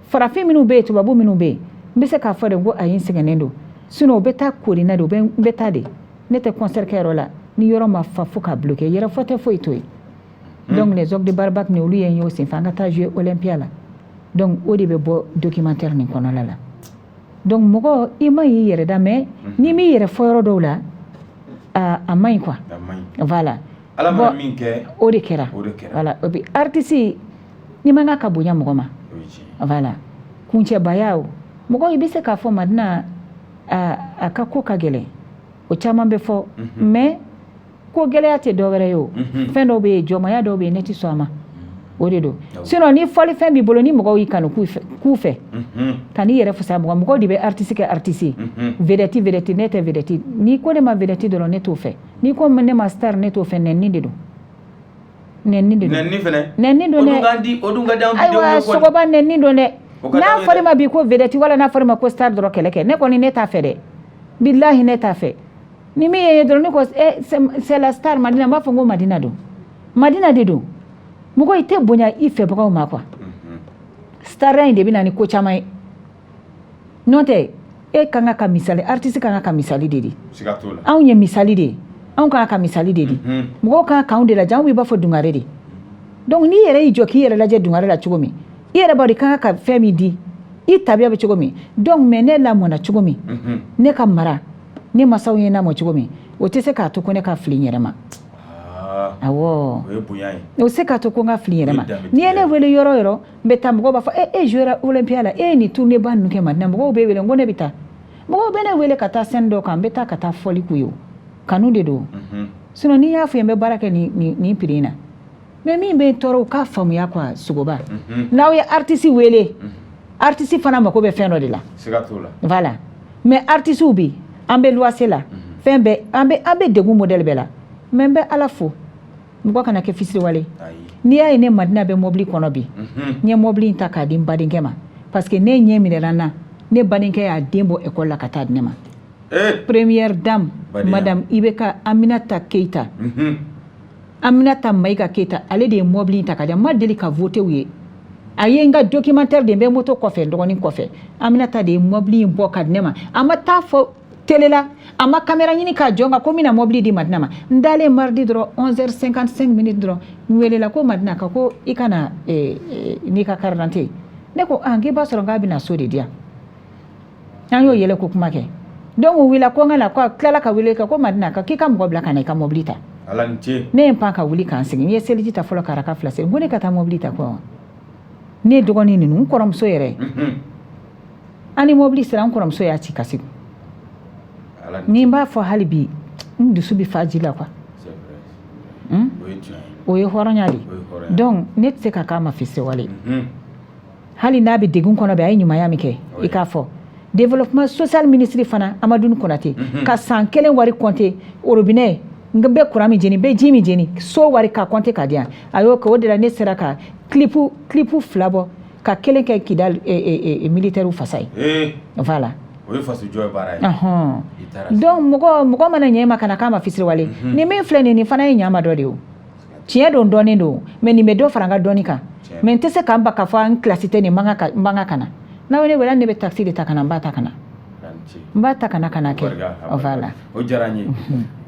farafi minu be to babu minu be mbese ka fode ngo ayin siganendo sino be ta kori na do be ta de ne te concert kero la ni yoro ma fa fuka bloquer yera fote foy toy donc les ogde barbak ne olu yen yo sin fanga ta jouer olympia la donc odi be bo documentaire ni kono la donc mugo ima yi yere da mais ni mi yere foyro do la a main quoi voilà ala ma min ke o de kera voilà obi artiste ni manga ka bunya mugoma voilà kunche bayao mugo ibise ka fo madina aka ko kagele o chama be fo mais ko gele ate do were yo fendo be joma ya do be neti soma o de do sinon ni foli fen bi bolo ni mugo yi kanu ku fe tani yere fo sa mugo di be artiste ke artiste vedeti nete vedeti ni ko de ma vedeti do neto fe ni ko ne ma star neto fe nenni de do nenni fene nenni do ne odunga down video ko so ko ba nenni do ne n'a fɔra ma bi ko vedette wala n'a fɔra ma ko star dɔrɔn kɛlɛ kɛ ne kɔni ne t'a fɛ dɛ billahi ne t'a fɛ ni min ye dɔrɔn ne ko c'est la star Madina n b'a fɔ n ko Madina don Madina de don mɔgɔ i tɛ bonya i fɛbagaw ma quoi star in de bɛ na ni ko caman ye n'o tɛ e kan ka misali artiste kan ka misali de di anw ye misali de anw kan ka misali de di mɔgɔw kan k'anw de lajɛ anw b'a fɔ dungare de donc n'i yɛrɛ y'i jɔ k'i yɛrɛ lajɛ dungare la cogo min i yɛrɛ b'a dɔn i kan ka fɛn min di i tabiya bɛ cogo min donc mais ne lamɔna cogo min ne ka mara ne masaw ye lamɔ cogo min o tɛ se k'a to ko ne ka fili n yɛrɛ ma awɔ o se k'a to ko n ka fili n yɛrɛ ma n'i ye ne wele yɔrɔ o yɔrɔ n bɛ taa mɔgɔw b'a fɔ e jouera Olympia la e ye nin tournée ba ninnu kɛ Madina mɔgɔw bɛ wele n ko ne bɛ taa mɔgɔw bɛ ne wele ka taa scène dɔ kan n bɛ taa ka taa fɔli k'u ye o kanu de don sinon n'i y'a fɔ n bɛ baara kɛ nin prix in na mais min bɛ tɔɔrɔ u k'a faamuya quoi sogoba n'aw ye artiste wele artiste fana mako bɛ fɛn dɔ de la voilà mais artiste bi an bɛ luwanse la fɛn bɛɛ an bɛ degun modèle bɛɛ la mais n bɛ Ala fo mɔgɔ kana kɛ fisiri wale n'i y'a ye ne Madina bɛ mobili kɔnɔ bi n ye mobili in ta k'a di n badenkɛ ma parce que ne ɲɛ minɛla n na ne badenkɛ y'a den bɔ école la ka taa di ne ma première dame madame Ibeka Aminata Keita Aminata Maïga Keita ale de ye mobili in ta k'a di ma deli ka voter u ye a ye n ka documentaire de n bɛ moto kɔfɛ dɔgɔnin kɔfɛ Aminata de ye mobili in bɔ ka di ne ma a ma taa fɔ télé la a ma caméra ɲini k'a jɔ n kan ko n bɛna mobili di Madina ma n dalen mardi dɔrɔn 11h55 minutes dɔrɔn n welela ko Madina ka ko i kana n'i ka carte d'identité ne ko k'i b'a sɔrɔ k'a bɛna so de di yan an y'o yɛlɛ ko kuma kɛ donc u wulila ko n ka na ko a tilala ka wele ko Madina k'i ka mɔgɔ bila ka na i ka mobili ta ne ye n pan ka wuli k'an sigi n ye seliji ta fɔlɔ ka raka 2 seli n ko ne ka taa mobili ta ko ne dɔgɔnin ninnu n kɔrɔmuso yɛrɛ an ni mobili sera n kɔrɔmuso y'a ci ka sigi ni n b'a fɔ hali bi n dusu bɛ fa ji la quoi o ye hɔrɔnya de donc ne tɛ se ka k'a ma fisiri wale hali n'a bɛ degun kɔnɔ bɛ a ye ɲumanya min kɛ i k'a fɔ développement social ministre fana Amadou Konate ka san 1 wari compter robinet n bɛ courant min jeni n bɛ ji min jeni so wari ka compter ka di yan a y'o kɛ o de la ne sera ka clip 2 bɔ ka 1 kɛ Kidal militaire fasa ye voilà o ye faso jɔ baara ye donc mɔgɔ mana ɲɛ ma kana k'a ma fisiri wale ni min filɛ nin fana ye ɲama dɔ de o tiɲɛ don dɔɔnin don mais nin bɛ dɔ fara n ka dɔɔnin kan mais n tɛ se k'an ba k'a fɔ n kilasi tɛ nin n man ka kana n'aw ne wele ne bɛ taxi de ta kana n b'a ta kana n b'a ta kana kɛ voilà o diyara n ye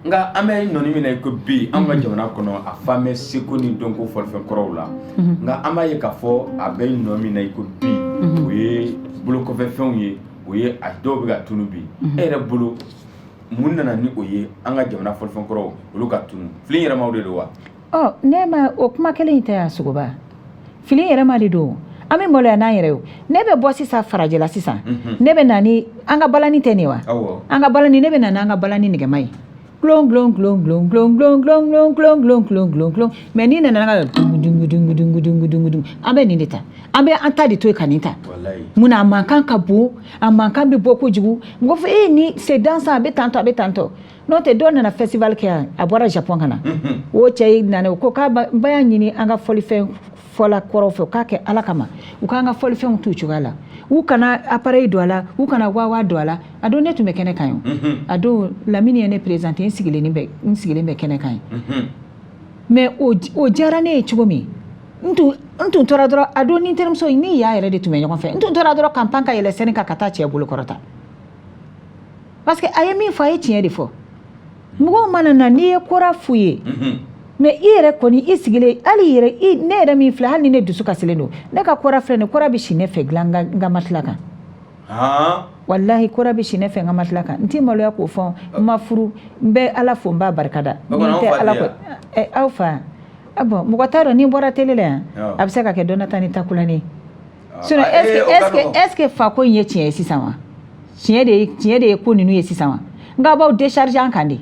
nka an bɛ nɔni min na ko bi an ka jamana kɔnɔ a fan bɛ seko ni dɔnko fɔlifɛn kɔrɔw la nka an b'a ye k'a fɔ a bɛ nɔ min na ko bi o ye bolokɔfɛfɛnw ye o ye a dɔw bɛ ka tunu bi e yɛrɛ bolo mun nana ni o ye an ka jamana fɔlifɛn kɔrɔw olu ka tunu fili yɛrɛmaw de don wa ne ma o kuma kelen in tɛ yan sogoba fili yɛrɛma de don an bɛ maloya n'an yɛrɛ ye ne bɛ bɔ sisan farajɛla sisan ne bɛ na ni an ka balani tɛ nin wa an ka balani ne bɛ na n'an ka balani nɛgɛma ye glon glon glon glon glon glon glon glon glon glon glon glon glon mais n'i nana n'an ka dungu dungu dungu dungu dungu dungu an bɛ nin de ta an bɛ an ta de to yen ka nin ta mun na a mankan ka bon a mankan bɛ bɔ kojugu n ko fɔ ni c'est dansant a bɛ tantɔ a bɛ tantɔ n'o tɛ dɔw nana festival kɛ yan a bɔra Japon ka na o cɛ nana o ko k'a ba y'a ɲini an ka fɔlifɛn fɔla kɔrɔw fɛ k'a kɛ Ala kama u k'an ka fɔlifɛnw t'u cogoya la u kana appareil don a la u kana wawa don a la a don ne tun bɛ kɛnɛ kan ye a don Lamini ye ne présenté n sigilen bɛ kɛnɛ kan ye mais o diyara ne ye cogo min n tun tora dɔrɔn a don ni n terimuso ni y'a yɛrɛ de tun bɛ ɲɔgɔn fɛ n tun tora dɔrɔn campagne ka yɛlɛ scène kan ka taa cɛ bolo kɔrɔta parce que a ye min fɔ a ye tiɲɛ de fɔ mɔgɔw mana na n'i ye kora f'u ye mais i yɛrɛ kɔni i sigilen hali ne yɛrɛ min filɛ hali ni ne dusu kasilen don ne ka kora filɛ nin kora bɛ si ne fɛ dilan n ka matila kan wallahi kora bɛ si ne fɛ n ka matila kan n tɛ maloya k'o fɔ n ma furu n bɛ Ala fo n b'a barikada ni tɛ Ala ko aw fa bon mɔgɔ t'a dɔn ni bɔra télé la yan a bɛ se ka kɛ Donata ni Takulani sinon est-ce que fa ko in ye tiɲɛ ye sisan wa tiɲɛ de ye ko ninnu ye sisan wa n k'a b'aw décharger an kan de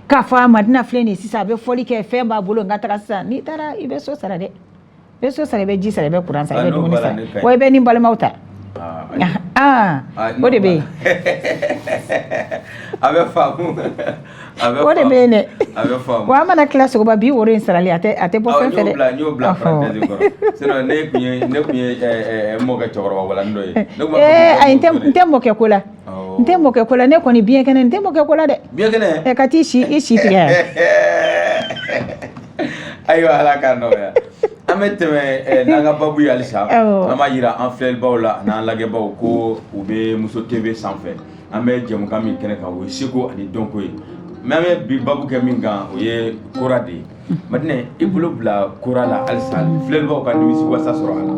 k'a fɔ a Madina filɛ nin ye sisan a bɛ fɔli kɛ fɛn b'a bolo n ka taga sisan n'i taara i bɛ so sara dɛ i bɛ so sara i bɛ ji sara i bɛ courant sara i bɛ dumuni sara wa i bɛ ni balimaw ta o de bɛ yen a bɛ faamu o de bɛ yen dɛ a bɛ faamu wa an mana tila sogoba bi woro in sarali a tɛ bɔ fɛn fɛ dɛ n y'o bila parenthèse kɔrɔ sinon ne kun ye mɔkɛ cɛkɔrɔba walanin dɔ ye ayi n tɛ mɔkɛ ko la n tɛ mɔkɛ ko la ne kɔni biɲɛ kɛnɛ n tɛ mɔkɛ ko la dɛ biɲɛ kɛnɛ ka t'i si tigɛ yan ayiwa ala k'a nɔgɔya an bɛ tɛmɛ n'an ka babu ye halisa an b'a yira an filɛlibaw la n'an lagɛbaw ko u bɛ muso tv sanfɛ an bɛ jɛmukan min kɛnɛ kan o ye seko ani dɔnko ye mais an bɛ bi babu kɛ min kan o ye kora de ye Madinɛ i bolo bila kora la halisa filɛlibaw ka nimisi wasa sɔrɔ a la.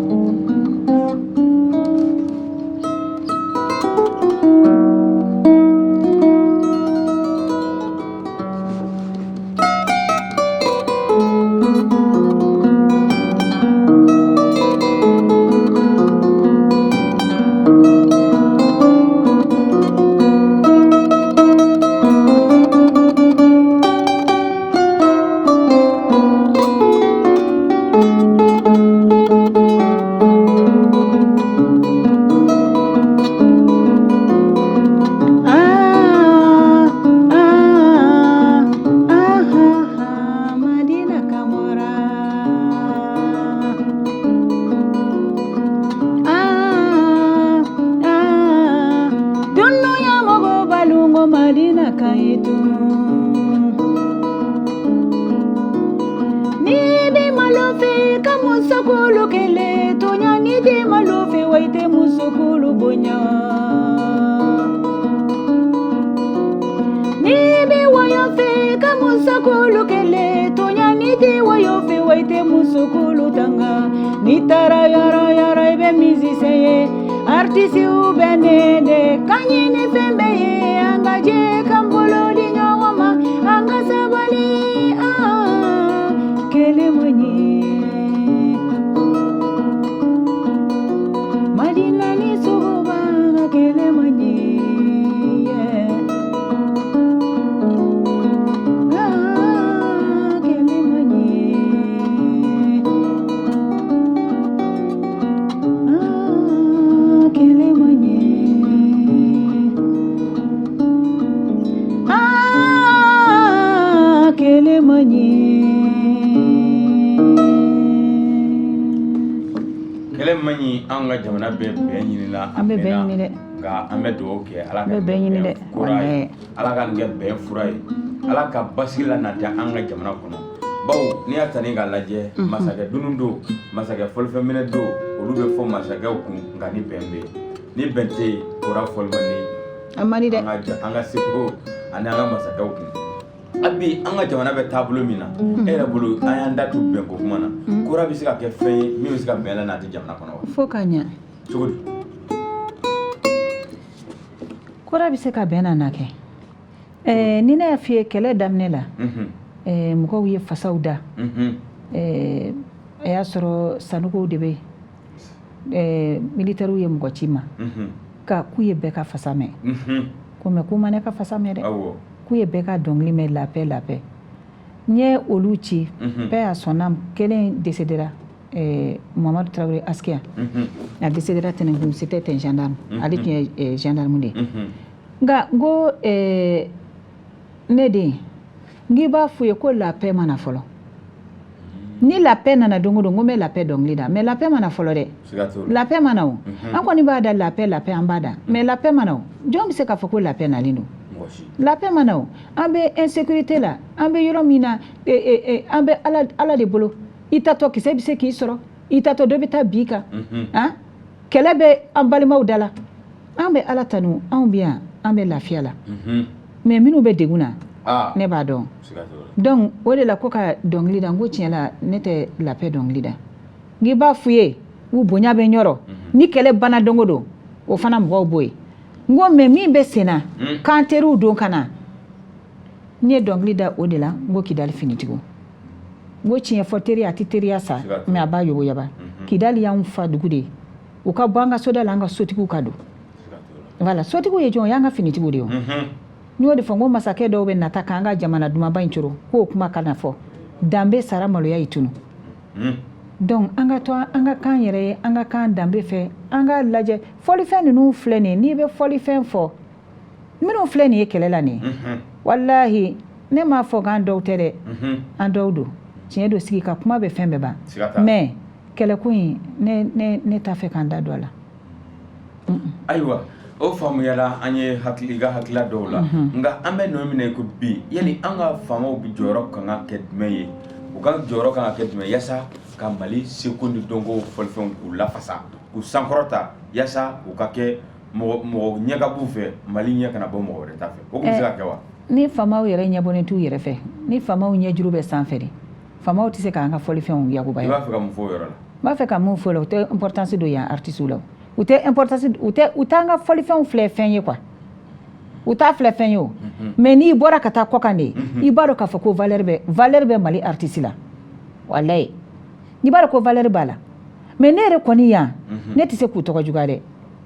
An ka jamana bɛɛ bɛn ɲinina an bɛ bɛn ɲini dɛ nka an bɛ dugawu kɛ ala ka bɛn ɲini dɛ ala ka nin kɛ bɛn fura ye ala ka basigi la nata an ka jamana kɔnɔ bawo n'i y'a ta ni k'a lajɛ masakɛ dunun don masakɛ fɔlifɛnminɛ don olu bɛ fɔ masakɛw kun nka ni bɛn bɛ yen ni bɛn tɛ yen kora fɔli man di a man di dɛ an ka seko ani an ka masakɛw kun abi an ka jamana bɛ taabolo min na e yɛrɛ bolo an y'an da tu bɛn ko kuma na kora bɛ se ka kɛ fɛn ye min bɛ se ka bɛn la n'a tɛ jamana kɔnɔ wa fo ka ɲɛ cogo di kora bɛ se ka bɛn na kɛ ni ne y'a f'i ye kɛlɛ daminɛ la mɔgɔw ye fasaw da a y'a sɔrɔ sanukow de bɛ militaires ye mɔgɔ ci ma k'u ye bɛɛ ka fasa mɛn ko mɛ k'u ma ne ka fasa mɛn dɛ k'u ye bɛɛ ka dɔnkili mɛn lapɛ lapɛ n ye olu ci bɛɛ y'a sɔnna kelen décédera Mamadu Traoré Askia a décédera tɛnɛnkun c'était un gendarme ale tun ye gendarme de ye nka n ko ne den n k'i b'a f'u ye ko lapɛ mana fɔlɔ ni lapɛ nana don o don n ko n bɛ lapɛ dɔnkili da mais lapɛ mana fɔlɔ dɛ lapɛ mana o an kɔni b'a da lapɛ an b'a da mais lapɛ mana o jɔn bɛ se k'a fɔ ko lapɛ nalen don lapɛ mana o an bɛ insécurité la an bɛ yɔrɔ min na an bɛ ala de bolo i tatɔ kisɛ bɛ se k'i sɔrɔ i tatɔ dɔ bɛ taa bi kan kɛlɛ bɛ an balimaw da la an bɛ ala tanu anw bɛ yan an bɛ lafiya la mais minnu bɛ degun na ne b'a dɔn donc o de la ko ka dɔnkili da n ko tiɲɛ la ne tɛ lapɛ dɔnkili da n k'i b'a f'u ye u bonya bɛ ɲɔrɔ ni kɛlɛ banna don o don o fana mɔgɔw b'o ye n ko mais min bɛ sen na k'an teriw don ka na n ye dɔnkili da o de la n ko Kidali finitigiw n ko tiɲɛ fɔ teri a tɛ teriya sa mais a b'a yoboyaba Kidali y'anw fa dugu de ye u ka bɔ an ka soda la an ka sotigiw ka don voilà sotigiw ye jɔn o y'an ka finitigiw de ye n y'o de fɔ n ko masakɛ dɔw bɛ nata k'an ka jamana dumanba in coro k'o kuma kana fɔ danbe sara maloya y'i tunu donc an ka to an ka kan yɛrɛ ye an ka kan danbe fɛ an ka lajɛ fɔlifɛn ninnu filɛ nin n'i bɛ fɔlifɛn fɔ minnu filɛ nin ye kɛlɛ la nin wallahi ne m'a fɔ k'an dɔw tɛ dɛ an dɔw don tiɲɛ don sigi ka kuma bɛ fɛn bɛɛ ban mais kɛlɛko in ne t'a fɛ k'an da don a la ayiwa o faamuyala an ye hakilila dɔw la nka an bɛ nɔ minɛ ko bi yali an ka faamaw bi jɔyɔrɔ kan ka kɛ jumɛn ye u ka jɔyɔrɔ kan ka kɛ jumɛn yaasa ka Mali seko ni dɔnko fɔlifɛnw k'u lafasa k'u sankɔrɔta yaasa u ka kɛ mɔgɔ ɲɛgabu fɛ Mali ɲɛ kana bɔ mɔgɔ wɛrɛ ta fɛ o kun bɛ se ka kɛ wa ni faamaw yɛrɛ ɲɛbɔnen t'u yɛrɛ fɛ ni faamaw ɲɛjuru bɛ sanfɛ de faamaw tɛ se k'an ka fɔlifɛnw yakubaya i b'a fɛ ka mun fɔ o yɔrɔ la n b'a fɛ ka mun fɔ o la u tɛ importance don yan artistes la u tɛ importance u t'an ka fɔlifɛnw filɛ fɛn ye quoi u t'a filɛ fɛn ye o mais n'i bɔra ka taa kɔkan de i b'a dɔn k'a fɔ ko valeur bɛ Mali artiste la wallahi n'i b'a dɔn ko valeur b'a la mais ne yɛrɛ kɔni yan ne tɛ se k'u tɔgɔ juguya dɛ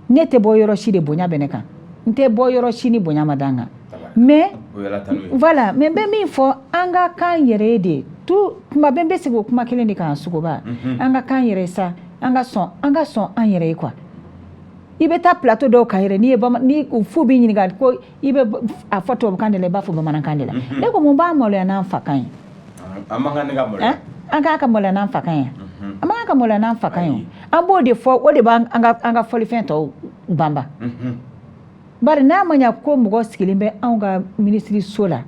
ne tɛ bɔ yɔrɔ si de bonya bɛ ne kan n tɛ bɔ yɔrɔ si ni bonya ma d'an kan mais voilà mais n bɛ min fɔ an ka kan yɛrɛ ye de kuma bɛ n bɛ sigi o kuma kelen de kan suguba an ka kan yɛrɛ sa an ka sɔn an yɛrɛ ye quoi i bɛ taa plateau dɔw kan yɛrɛ ni fu b'i ɲininka ko i bɛ a fɔ tubabukan de la i b'a fɔ bamanankan de la ne ko mun b'a maloya n'an fa kan ye an man kan ne ka maloya an k'a ka maloya n'an fa kan ye an man kan ka maloya n'an fa kan ye an b'o de fɔ o de b'an ka fɔlifɛn tɔw banba bari n'a ma ɲa ko mɔgɔ sigilen bɛ anw ka ministre so la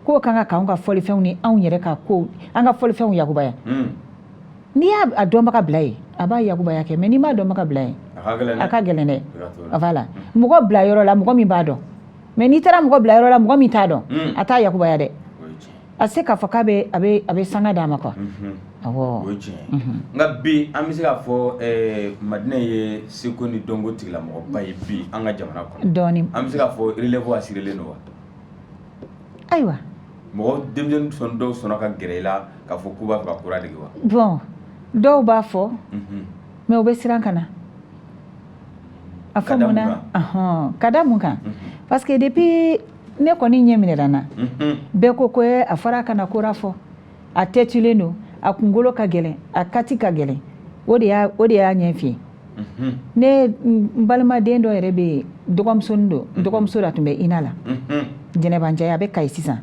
k'o kan ka k'anw ka fɔlifɛnw ni anw yɛrɛ ka ko an ka fɔlifɛnw yakubaya n'i y'a dɔnbaga bila ye a b'a yakubaya kɛ mais n'i m'a dɔnbaga bila ye a ka gɛlɛn dɛ voilà mɔgɔ bila yɔrɔ la mɔgɔ min b'a dɔn mais n'i taara mɔgɔ bila yɔrɔ la mɔgɔ min t'a dɔn a t'a yakubaya dɛ a se k'a fɔ k'a bɛ sanga d'a ma quoi awɔ o ye tiɲɛ nka bi an bɛ se k'a fɔ Madina ye seko ni dɔnko tigilamɔgɔba ye bi an ka jamana kɔnɔ dɔɔni an bɛ se k'a fɔ relève assuré don wa ayiwa mɔgɔ denmisɛnnin dɔw sɔnna ka gɛrɛ i la k'a fɔ k'u b'a fɛ ka kura dege wa bon dɔw b'a fɔ mais u bɛ siran ka na a fɔ mun na ka da mun kan parce que depuis ne kɔni ɲɛ minɛla n na bɛɛ ko a fɔra ka na kora fɔ a tɛtulen don a kunkolo ka gɛlɛn a kati ka gɛlɛn o de y'a ɲɛ fiye ne n balimaden dɔ yɛrɛ bɛ yen dɔgɔmusonin don dɔgɔmuso la tun bɛ ina la Jɛnɛba Njayi a bɛ Kayi sisan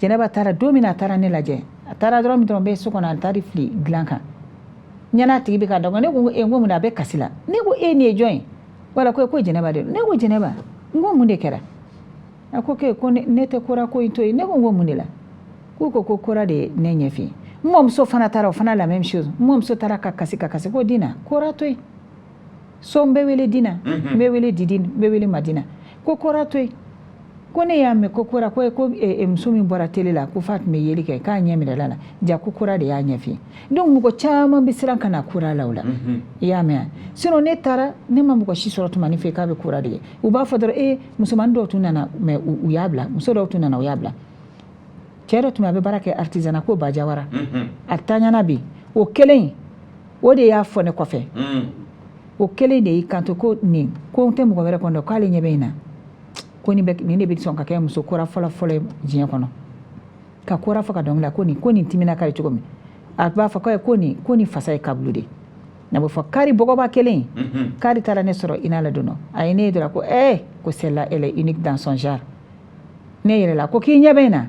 Jɛnɛba taara don min a taara ne lajɛ a taara dɔrɔn min dɔrɔn bɛ so kɔnɔ a taara fili dilan kan ɲɛna tigi bɛ ka dɔgɔ ne ko mun de a bɛ kasi la ne ko nin ye jɔn ye wala ko Jɛnɛba de ne ko Jɛnɛba n ko mun de kɛra a ko ko ne tɛ kora ko in to yen ne ko mun de la k'u ko kora de ne ɲɛ fiye n mɔmuso fana taara o fana la même chose n mɔmuso taara ka kasi ko Dina kora to yen so n bɛ wele Dina n bɛ wele Didi n bɛ wele Madina ko kora to yen ko ne y'a mɛn ko kora ko muso min bɔra télé la ko fa tun bɛ yeli kɛ k'a ɲɛ minɛla la ja ko kora de y'a ɲɛ fiye donc mɔgɔ caman bɛ siran ka na kora la o la i y'a mɛn sinon ne taara ne ma mɔgɔ si sɔrɔ tuma ni fɛ k'a bɛ kora de kɛ u b'a fɔ dɔrɔn musomanin dɔw tun nana mais u y'a bila muso dɔw tun nana u y'a bila cɛ dɔ tun bɛ a bɛ baara kɛ artisanat ko Bajawara a taɲana bi o kelen o de y'a fɔ ne kɔfɛ o kelen de y'i kanto ko nin ko n tɛ mɔgɔ wɛrɛ kɔnɔ k'ale ɲɛ bɛ in na ko nin de bɛ sɔn ka kɛ muso kora fɔlɔ ye diɲɛ kɔnɔ ka kora fɔ ka dɔnkili la ko nin timina kari cogo min a b'a fɔ ko nin fasa ye kabulu de a bɛ fɔ kari bɔgɔba kelen kari taara ne sɔrɔ ina la don a ye ne ye dɔrɔn ko ko celle-là elle est unique dans son genre ne yɛrɛ la ko k'i ɲɛ bɛ in na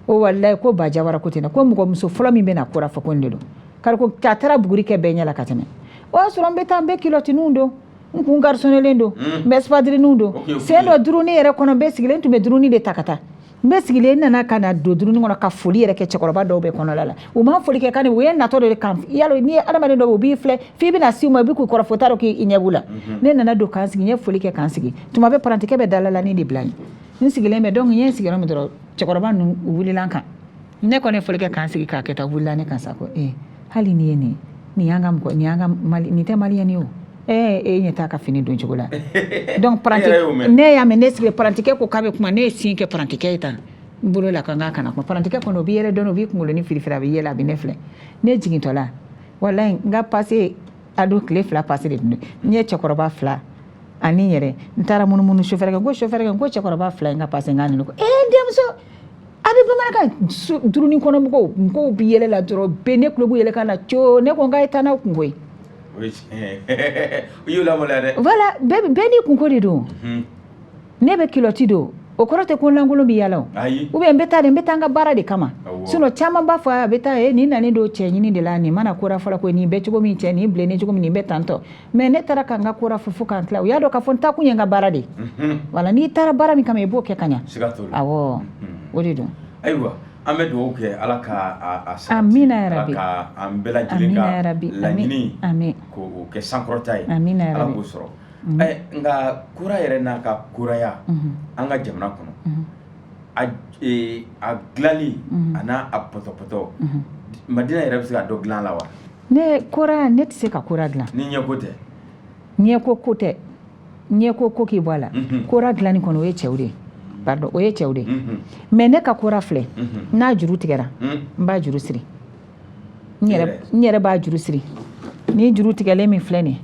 o wallahi ko Bajawara ko ten ko mɔgɔ muso fɔlɔ min bɛ na kora fɔ ko nin de don kari ko a taara buguri kɛ bɛɛ ɲɛ la ka tɛmɛ o y'a sɔrɔ n bɛ taa n bɛ kilɔtininw don n kun garisɔnelen don n bɛ espadrilles don sen dɔ duruni yɛrɛ kɔnɔ n bɛ sigilen tun bɛ duruni de ta ka taa n bɛ sigilen n nana ka na don duruni kɔnɔ ka foli yɛrɛ kɛ cɛkɔrɔba dɔw bɛ kɔnɔla la u ma foli kɛ kan u ye natɔ de kan yalo ni adamaden dɔw u b'i filɛ f'i bɛna s'u ma u bɛ k'u kɔrɔfɔ t'a dɔn k'i ɲɛ b'u la ne nana don k'an sigi n ye foli kɛ k'an sigi tuma bɛ parantikɛ bɛ dala la ni de bila n sigilen bɛ donc n ye sigiyɔrɔ min dɔrɔn cɛkɔrɔba ninnu u wulila n kan ne kɔni ye foli kɛ k'an sigi k'a kɛ ta wulila ne kan sa ko hali nin ye nin y'an ka mɔgɔ nin tɛ maliyɛn ye o ɲɛ t'a ka fini don cogo la donc ne y'a mɛn ne sigi parantikɛ ko k'a bɛ kuma ne ye sin kɛ parantikɛ ye tan n bolo la kan kana kuma parantikɛ kɔnɔ o b'i yɛrɛ dɔn o b'i kunkolo ni firifiri a bɛ yɛlɛ a bɛ ne filɛ ne jigintɔ la walayi n ka passe a don tile 2 passe de tun n ye cɛkɔrɔba 2 ani yɛrɛ n taara munumunu chauffeur kɛ n ko cɛkɔrɔba 2 in ka passe n k'a nana ko denmuso a bɛ ka duruni kono mko bi yele la doro be ne kulo bu yele kana cho ne ko ngai tana kungoy yo la mola de voilà be ni kunko de do ne be kiloti do o korote ko langolo bi yalaw ou bien mbeta nga bara de kama sino chama ba fa beta ni nani do chenyi ni de la ni mana kura fara ko ni be chugo mi cheni ble ni chugo mi be tanto me ne tara kanga kura fufu kan kla ya do ka fonta kunya nga bara de wala ni tara bara mi kama ebo ke kanya awo odi do aywa amedo ke alaka amina ya rabbi alaka ambela jilinga la nyini amin ko ke sankrotay amina ya rabbi nga kura yɛrɛ n'a ka kuraya an ka jamana kɔnɔ a glali a n'a a pɔtɔpɔtɔ Madina yɛrɛ bɛ se ka dɔ gilan la wa ne kura ne tɛ se ka kura gilan ni ɲɛko tɛ ɲɛko tɛ ɲɛko ko k'i bɔ a la kura gilanni kɔnɔ o ye cɛw de pardon o ye cɛw de mais ne ka kura filɛ n'a juru tigɛra n b'a juru siri n yɛrɛ b'a juru siri ni juru tigɛlen min filɛ nin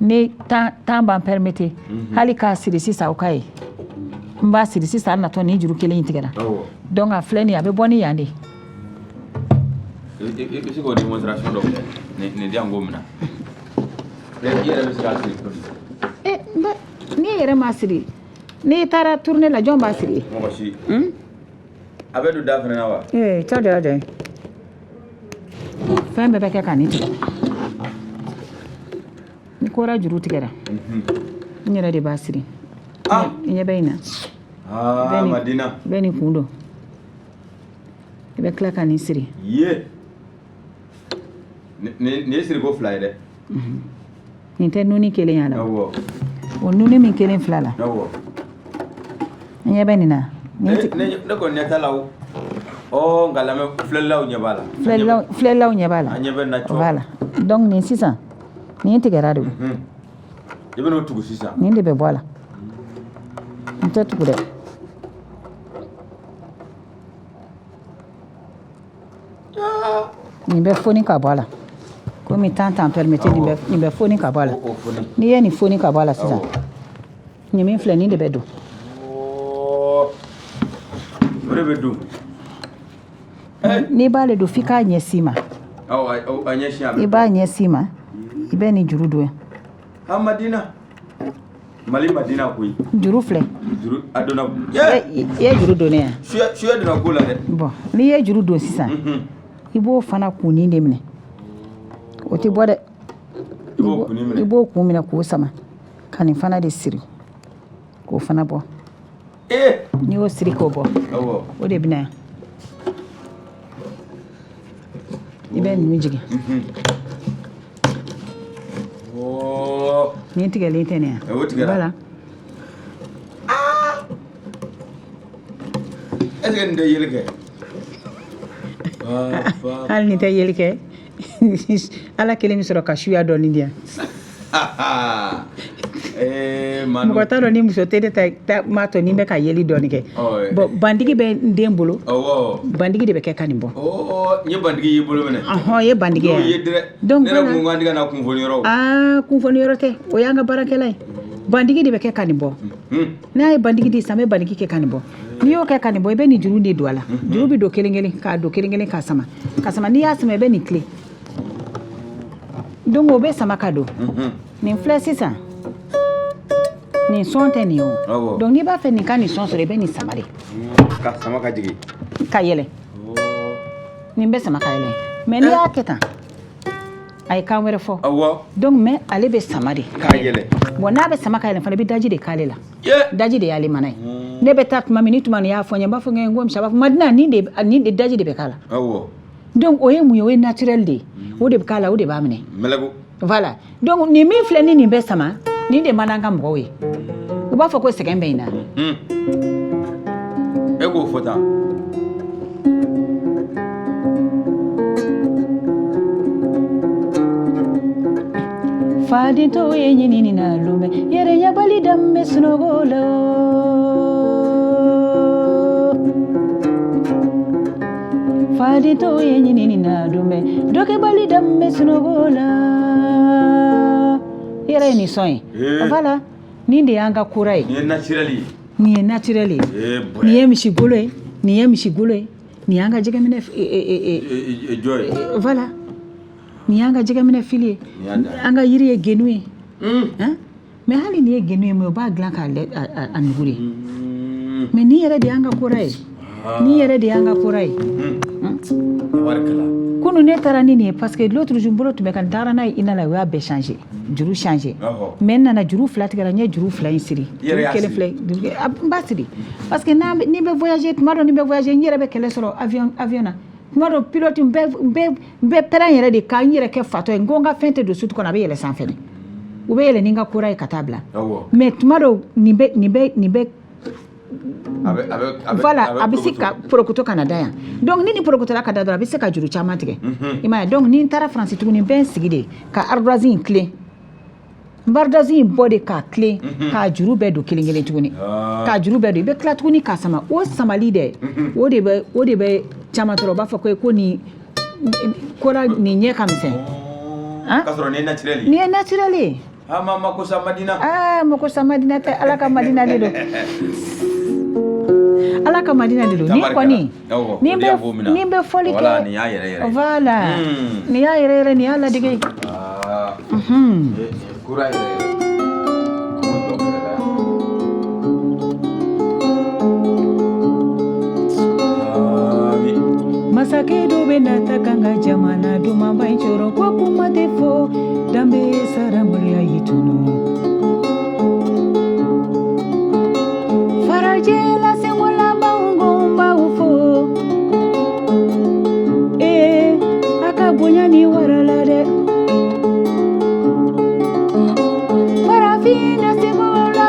ni temps b'an permettre hali k'a siri sisan o ka ye n b'a siri sisan natɔ ni juru kelen in tigɛra donc a filɛ nin a bɛ bɔ ni yan de i bɛ se k'o démonstration dɔ kɛ nin di yan ko mina i yɛrɛ bɛ se k'a siri ni yɛrɛ m'a siri n'i taara tournée la jɔn b'a siri mɔgɔ si a bɛ don da fana na wa cɛ dɛ fɛn bɛɛ bɛ kɛ ka nin tigɛ ni kora juru tigɛra n yɛrɛ de b'a siri ɲɛ bɛ in na Madina bɛɛ ni kun don i bɛ tila ka nin siri ye nin ye siriko fila ye dɛ nin tɛ nuni kelen y'a la o nuni min kelen fila la n ɲɛ bɛ nin na ne kɔni ɲɛ t'a la o nka lamɛn filɛlilaw ɲɛ b'a la filɛlilaw ɲɛ b'a la a ɲɛ bɛ na cɔ voilà donc nin sisan nin tigɛra de i bɛ n'o tugu sisan nin de bɛ bɔ a la n tɛ tugu dɛ nin bɛ foni ka bɔ a la komi temps permettre nin bɛ foni ka bɔ a la n'i ye nin foni ka bɔ a la sisan nin min filɛ nin de bɛ don o de bɛ don n'i b'ale don f'i k'a ɲɛsin ma i b'a ɲɛsin ma i bɛ nin juru don Madina Mali Madina koyi juru filɛ juru a donna i ye juru don ne yan suya donna ko la dɛ bon n'i ye juru don sisan i b'o fana kunnin de minɛ o tɛ bɔ dɛ i b'o kun minɛ k'o sama ka nin fana de siri k'o fana bɔ n'i y'o siri k'o bɔ o de bɛ na yan i bɛ ninnu jigin nin tigɛlen tɛ nin yan voilà est-ce que nin tɛ yeli kɛ hali nin tɛ yeli kɛ ala kelen bɛ sɔrɔ ka suya dɔɔni di yan mɔgɔ t'a dɔn ni muso tɛ ne ta m'a tɔ ni bɛ ka yeli dɔɔni kɛ bon bandigi bɛ n den bolo bandigi de bɛ kɛ ka nin bɔ n ye bandigi y'i bolo minɛ i ye bandigi yan donc ne yɛrɛ kun kan ka na kunfɔni yɔrɔ kunfɔni yɔrɔ tɛ o y'an ka baarakɛla ye bandigi de bɛ kɛ ka nin bɔ n'a ye bandigi di sisan n bɛ bandigi kɛ ka nin bɔ n'i y'o kɛ ka nin bɔ i bɛ nin juru de don a la juru bɛ don kelen kelen k'a don kelen kelen k'a sama n'i y'a sama i bɛ nin tile donc o bɛ sama ka don nin filɛ sisan nin sɔn tɛ nin ye o donc n'i b'a fɛ nin ka nin sɔn sɔrɔ i bɛ nin sama de ka sama ka jigin ka yɛlɛ nin bɛ sama ka yɛlɛ mais n'i y'a kɛ tan a ye kan wɛrɛ fɔ donc mais ale bɛ sama de k'a yɛlɛ bon n'a bɛ sama ka yɛlɛ fana i bɛ daji de k'ale la daji de y'ale mana ye ne bɛ taa tuma min ni tuma nin y'a fɔ n ye n b'a fɔ n ko misa b'a fɔ Madina nin de daji de bɛ k'a la donc o ye mun ye o ye naturel de ye o de bɛ k'a la o de b'a minɛ voilà donc nin min filɛ ni nin bɛ sama nin de man d'an ka mɔgɔw ye u b'a fɔ ko sɛgɛn bɛ nin na e k'o fɔ tan fadento ye ɲinini na lumɛ yɛrɛ ɲɛbali danbɛ sunɔgɔ la fadento ye ɲinini na lumɛ dɔkɛbali danbɛ sunɔgɔ la yɛrɛ ye nin sɔn ye voilà nin de y'an ka kura ye nin ye naturel ye nin ye misigolo ye nin ye misigolo ye ni an ka jɛgɛminɛ joy voilà ni an ka jɛgɛminɛ fili ye an ka yiri ye genu ye mais hali ni ye genu ye mais o b'a dilan k'a a nugu de mais ni yɛrɛ de y'an ka kora ye ni yɛrɛ de y'an ka kora ye kunu ne taara ni nin ye parce que l'autre jour n bolo tun bɛ ka n taara n'a ye ina la o y'a bɛɛ changer juru changer mais n nana juru 2 tigɛra n ye juru 2 in siri juru kelen filɛ n b'a siri parce que ni bɛ voyager tuma dɔ ni bɛ voyager n yɛrɛ bɛ kɛlɛ sɔrɔ avion na tuma dɔ pilote n bɛ pɛrɛn yɛrɛ de ka n yɛrɛ kɛ fatɔ ye n ko n ka fɛn tɛ don suite kɔnɔ a bɛ yɛlɛ sanfɛ de u bɛ yɛlɛ ni n ka kora ye ka taa bila mais tuma dɔ nin bɛ voilà a bɛ se ka porokoto kana da yan donc ni porokotora ka da dɔrɔn a bɛ se ka juru caman tigɛ i m'a ye donc ni n taara faransi tuguni n bɛ n sigi de ka ardoise in tilen ardoise in bɔ de k'a tilen k'a juru bɛɛ don kelen kelen tuguni k'a juru bɛɛ don i bɛ tila tuguni k'a sama o samali dɛ o de bɛ caman tɔrɔ o b'a fɔ ko nin kora nin ɲɛ ka misɛn k'a sɔrɔ nin ye naturel ye nin ye naturel ye mako sa madina mako sa madina tɛ ala ka madina de don ala ka madina de don ni kɔni ni bɛ fɔli kɛ voilà nin y'a yɛrɛ voilà nin y'a yɛrɛ nin y'a ladege kura yɛrɛ masakɛ dɔ bɛ nata kan ka jamana dumanba in cɔrɔ ko kuma tɛ fɔ danbe saramuya y'i tunu farajɛ lasengɔla b'aw fo a ka bonya ni wara la dɛ farafin lasengɔla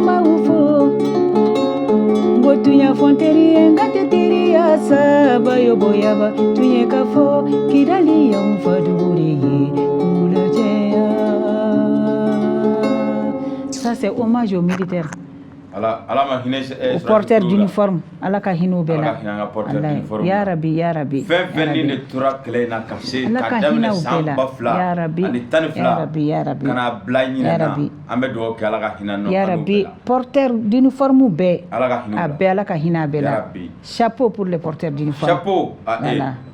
b'aw fo n ko tun y'a fɔ n teri ye n ka tɛ teriya saba yoboyaba tun ye ka fɔ kidali y'anw fa dugu de ye k'u lajɛya. Ça c'est hommage aux militaires. Au porteur d'uniforme, Allah ka hinɛ u bɛɛ la. Ya Rabbi, ya Rabbi. Fɛn ni de tora kɛlɛ in na ka se ka daminɛ san 2000 ani 12 ka na bila ɲinɛ na an bɛ dugawu kɛ Allah ka hinɛ nɔ. Ya Rabbi, porteur d'uniforme bɛɛ Allah ka hinɛ a bɛɛ Allah ka hinɛ a bɛɛ la. Chapeau pour les porteurs d'uniforme. Chapeau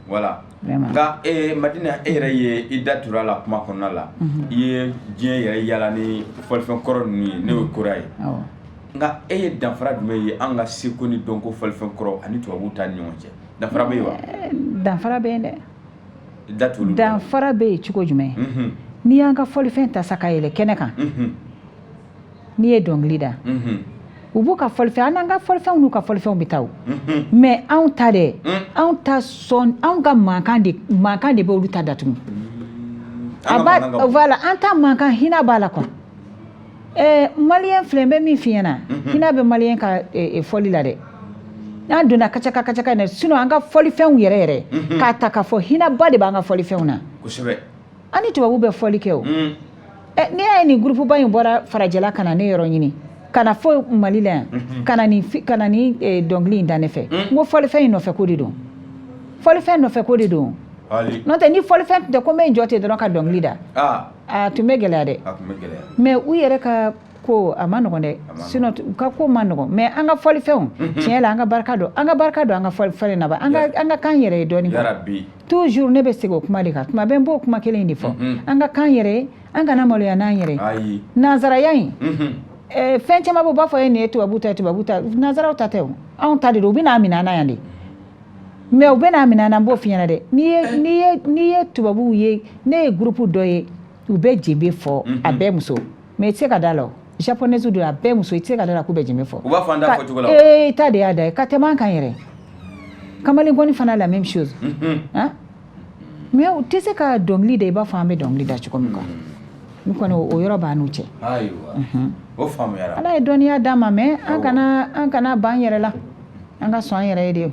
voilà. Nka Madina e yɛrɛ ye i da tur'a la kuma kɔnɔna la i ye diɲɛ yɛrɛ yala ni fɔlifɛn kɔrɔ ninnu ye n'o ye kora ye. Nka e ye danfara jumɛn ye an ka seko ni dɔnko fɔlifɛn kɔrɔ ani tubabuw ta ni ɲɔgɔn cɛ danfara bɛ yen wa? Danfara bɛ yen dɛ. Da t'olu dɔn. Danfara bɛ yen cogo jumɛn? N'i y'an ka fɔlifɛn ta sa ka yɛlɛ kɛnɛ kan n'i ye dɔnkili da u b'u ka fɔlifɛn an n'an ka fɔlifɛnw n'u ka fɔlifɛnw bɛ taa o mais anw ta dɛ anw ta sɔn anw ka mankan de bɛ olu ta datugu voilà an ta mankan hinɛ b'a la quoi. Maliyɛn filɛ n bɛ min f'i ɲɛna hinɛ bɛ maliyɛn ka fɔli la dɛ n'an donna kacaka in na sinon an ka fɔlifɛnw yɛrɛ k'a ta k'a fɔ hinɛba de b'an ka fɔlifɛnw na kosɛbɛ an ni tubabu bɛ fɔli kɛ o n'i y'a ye nin groupe ba in bɔra farajɛla ka na ne yɔrɔ ɲini ka na fɔ Mali la yan ka na ni dɔnkili in da ne fɛ n ko fɔlifɛn in nɔfɛ ko de don fɔlifɛn nɔfɛ ko de don n'o tɛ ni fɔlifɛn tun tɛ ko n bɛ n jɔ ten dɔrɔn ka dɔnkili da a tun bɛ gɛlɛya dɛ mais u yɛrɛ ka ko a ma nɔgɔn dɛ sinon u ka ko ma nɔgɔn mais an ka fɔlifɛnw tiɲɛ la an ka barika dɔn an ka fɔlifɛn na ba an ka kan yɛrɛ ye dɔɔni quoi toujours ne bɛ segin o kuma de kan tuma bɛ n b'o kuma kelen in de fɔ an ka kan yɛrɛ ye an kana maloya n'an yɛrɛ ye nanzaraya in fɛn caman b'u b'a fɔ nin ye tubabu ta nanzaraw ta tɛ o anw ta de don u bɛ n'a minɛ an na yan de mais u bɛ n'a minɛ an na n b'o f'i ɲɛna dɛ n'i ye tubabuw ye ne ye groupe dɔ ye u bɛ jenbe fɔ a bɛɛ muso mais i tɛ se ka da la o japonais don a bɛɛ muso i tɛ se ka da la k'u bɛ jenbe fɔ u b'a fɔ an da fɔ cogo la i ta de y'a da ye ka tɛmɛ an kan yɛrɛ kamalenkɔni fana la même chose mais u tɛ se ka dɔnkili da i b'a fɔ an bɛ dɔnkili da cogo min quoi n kɔni o yɔrɔ b'a n'u cɛ ayiwa o faamuyara ala ye dɔnniya d'an ma mais an kana ban yɛrɛ la an ka sɔn an yɛrɛ ye de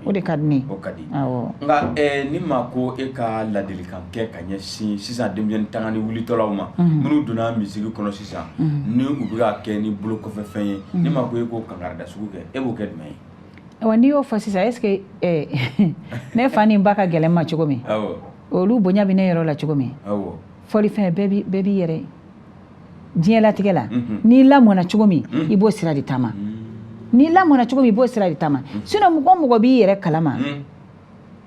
o de ka di ne o ka di nka ni ma ko e ka ladilikan kɛ ka ɲɛsin sisan denmisɛnnin tanga ni wulitɔlaw ma minnu donna misiri kɔnɔ sisan ni u bɛ ka kɛ ni bolo kɔfɛ fɛn ye ni ma ko e k'o kankarida sugu kɛ e b'o kɛ jumɛn ye wa n'i y'o fɔ sisan est ce que ne fa ni n ba ka gɛlɛn ma cogo min olu bonya bɛ ne yɔrɔ la cogo min fɔlifɛn bɛɛ b'i yɛrɛ diɲɛlatigɛ la n'i lamɔna cogo min i b'o sira de taama n'i lamɔna cogo min i b'o sira de taama sinon mɔgɔ b'i yɛrɛ kalama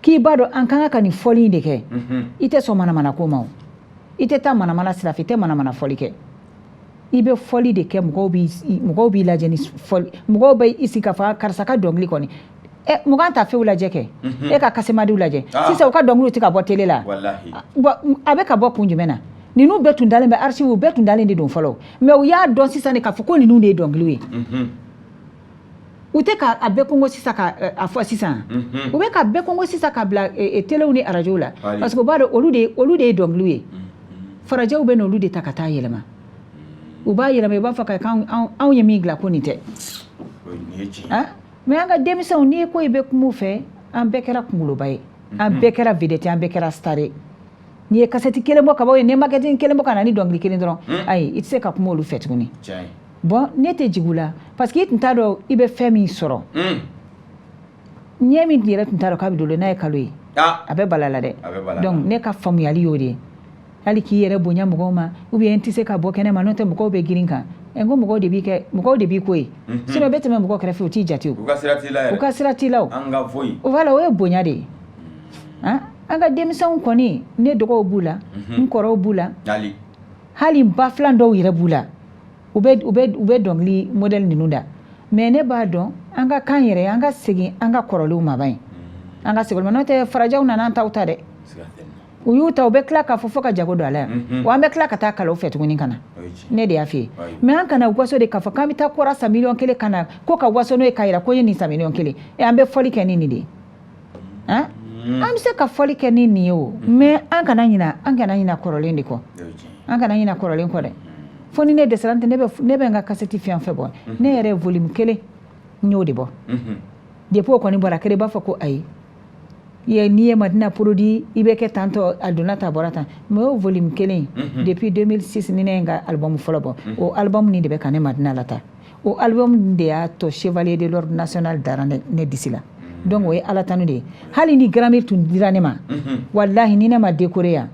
k'i b'a dɔn an kan ka nin fɔli de kɛ i tɛ sɔn manamana ko ma i tɛ taa manamana sira fɛ i tɛ manamana fɔli kɛ i bɛ fɔli de kɛ mɔgɔw b'i lajɛ ni fɔli mɔgɔw bɛ i sigi ka fɔ karisa ka dɔnkili kɔni mɔgɔ t'a fɛw lajɛ kɛ e ka kasemadiw lajɛ sisan u ka dɔnkiliw tɛ ka bɔ télé la a bɛ ka bɔ kun jumɛn na ninnu bɛɛ tun dalen bɛ archive u bɛɛ tun dalen de don fɔlɔ mais u y'a dɔn sisan de k'a fɔ ko ninnu de ye dɔnkiliw ye u tɛ k'a bɛɛ kɔngɔ sisan k'a fɔ sisan u bɛ ka bɛɛ kɔngɔ sisan ka bila téléw ni radios la parce que u b'a dɔn olu de ye dɔnkiliw ye farajɛw bɛ n'olu de ta ka taa yɛlɛma u b'a yɛlɛma i b'a fɔ k'anw ye min dilan ko nin tɛ mais an ka denmisɛnw n'i ko i bɛ kuma u fɛ an bɛɛ kɛra kunkoloba ye an bɛɛ kɛra vedette an bɛɛ kɛra star ye n'i ye kasɛti kelen bɔ ka bɔ yen n'i ye marketing kelen bɔ ka na ni dɔnkili kelen dɔrɔn ayi i tɛ se ka kuma olu fɛ tuguni bon ne tɛ jigin u la parce que i tun t'a dɔn i bɛ fɛn min sɔrɔ ɲɛ min yɛrɛ tun t'a dɔn k'a bɛ don n'a ye kalo ye a bɛ bala la dɛ donc ne ka faamuyali y'o de ye hali k'i yɛrɛ bonya mɔgɔw ma ou bien n tɛ se ka bɔ kɛnɛ ma n'o tɛ mɔgɔw bɛ girin kan n ko mɔgɔw de b'i ko ye sinon bɛ tɛmɛ mɔgɔw kɛrɛfɛ u t'i jate u ka sira t'i la o voilà o ye bonya de ye an ka denmisɛnw kɔni ne dɔgɔw b'u la n kɔrɔw b'u la hali n ba filan dɔw yɛrɛ b'u la u bɛ dɔnkili modèle ninnu da mais ne b'a dɔn an ka kan yɛrɛ an ka segin an ka kɔrɔlenw ma ba in an ka segin n'o tɛ farajɛw nana an taw ta dɛ u y'u ta u bɛ tila k'a fɔ ka jago don a la yan wa an bɛ tila ka taa kalaw fɛ tuguni ka na ne de y'a f'i ye mais an kana waso de k'a fɔ k'an bɛ taa kɔra san miliyɔn 1 ka na ko ka waso n'o ye k'a jira ko n ye nin san miliyɔn 1 an bɛ fɔli kɛ ni nin de ye an bɛ se ka fɔli kɛ ni nin ye o mais an kana ɲina kɔrɔlen de kɔ an kana ɲina kɔrɔlen kɔ dɛ fo ni ne dɛsɛra ntɛ ne bɛ n ka kasɛti fɛn fɛn bɔ ne yɛrɛ volume 1 n y'o de bɔ depuis o kɔni bɔra kelen b'a fɔ ko ayi n'i ye Madina produit i bɛ kɛ tantɔ a donna ta bɔra tan mais o volume 1 depuis 2006 ni ne ye n ka album fɔlɔ bɔ o album nin de bɛ ka ne Madina lata o album de y'a to chevalier de l'ordre national dara ne disi la donc o ye ala tanu de ye hali ni Grammy tun dira ne ma wallahi ni ne ma décorer yan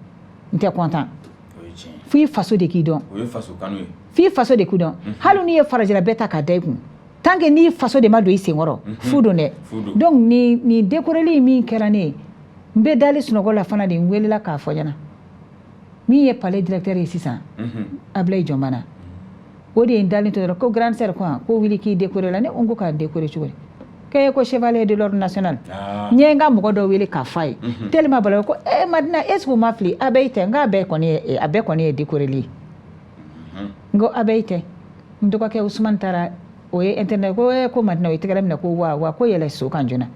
n tɛ content f'i faso de k'i dɔn f'i faso de k'i dɔn hali n'i ye farajɛla bɛɛ ta k'a da i kun tant que n'i faso de ma don i senkɔrɔ fu don dɛ donc ni décoreli min kɛra ne ye n bɛ dali sunɔgɔ la fana de n welela k'a fɔ ɲɛna min ye palais directeur ye sisan Abilaye Jɔnbana o de ye n dalen to dɔrɔn ko grande sœur ko wuli k'i décorer la ne ko k'a décorer cogo di k'e ko chevalier de l'ordre national n ye n ka mɔgɔ dɔ wele k'a f'a ye tellement bala ko Madina est-ce que u ma fili a bɛɛ tɛ n k'a bɛɛ kɔni ye décoreli ye n ko a bɛɛ tɛ n dɔgɔkɛ Usumani taara o ye internet ko Madina o ye tɛgɛrɛ minɛ ko wa ko yɛlɛ so kan joona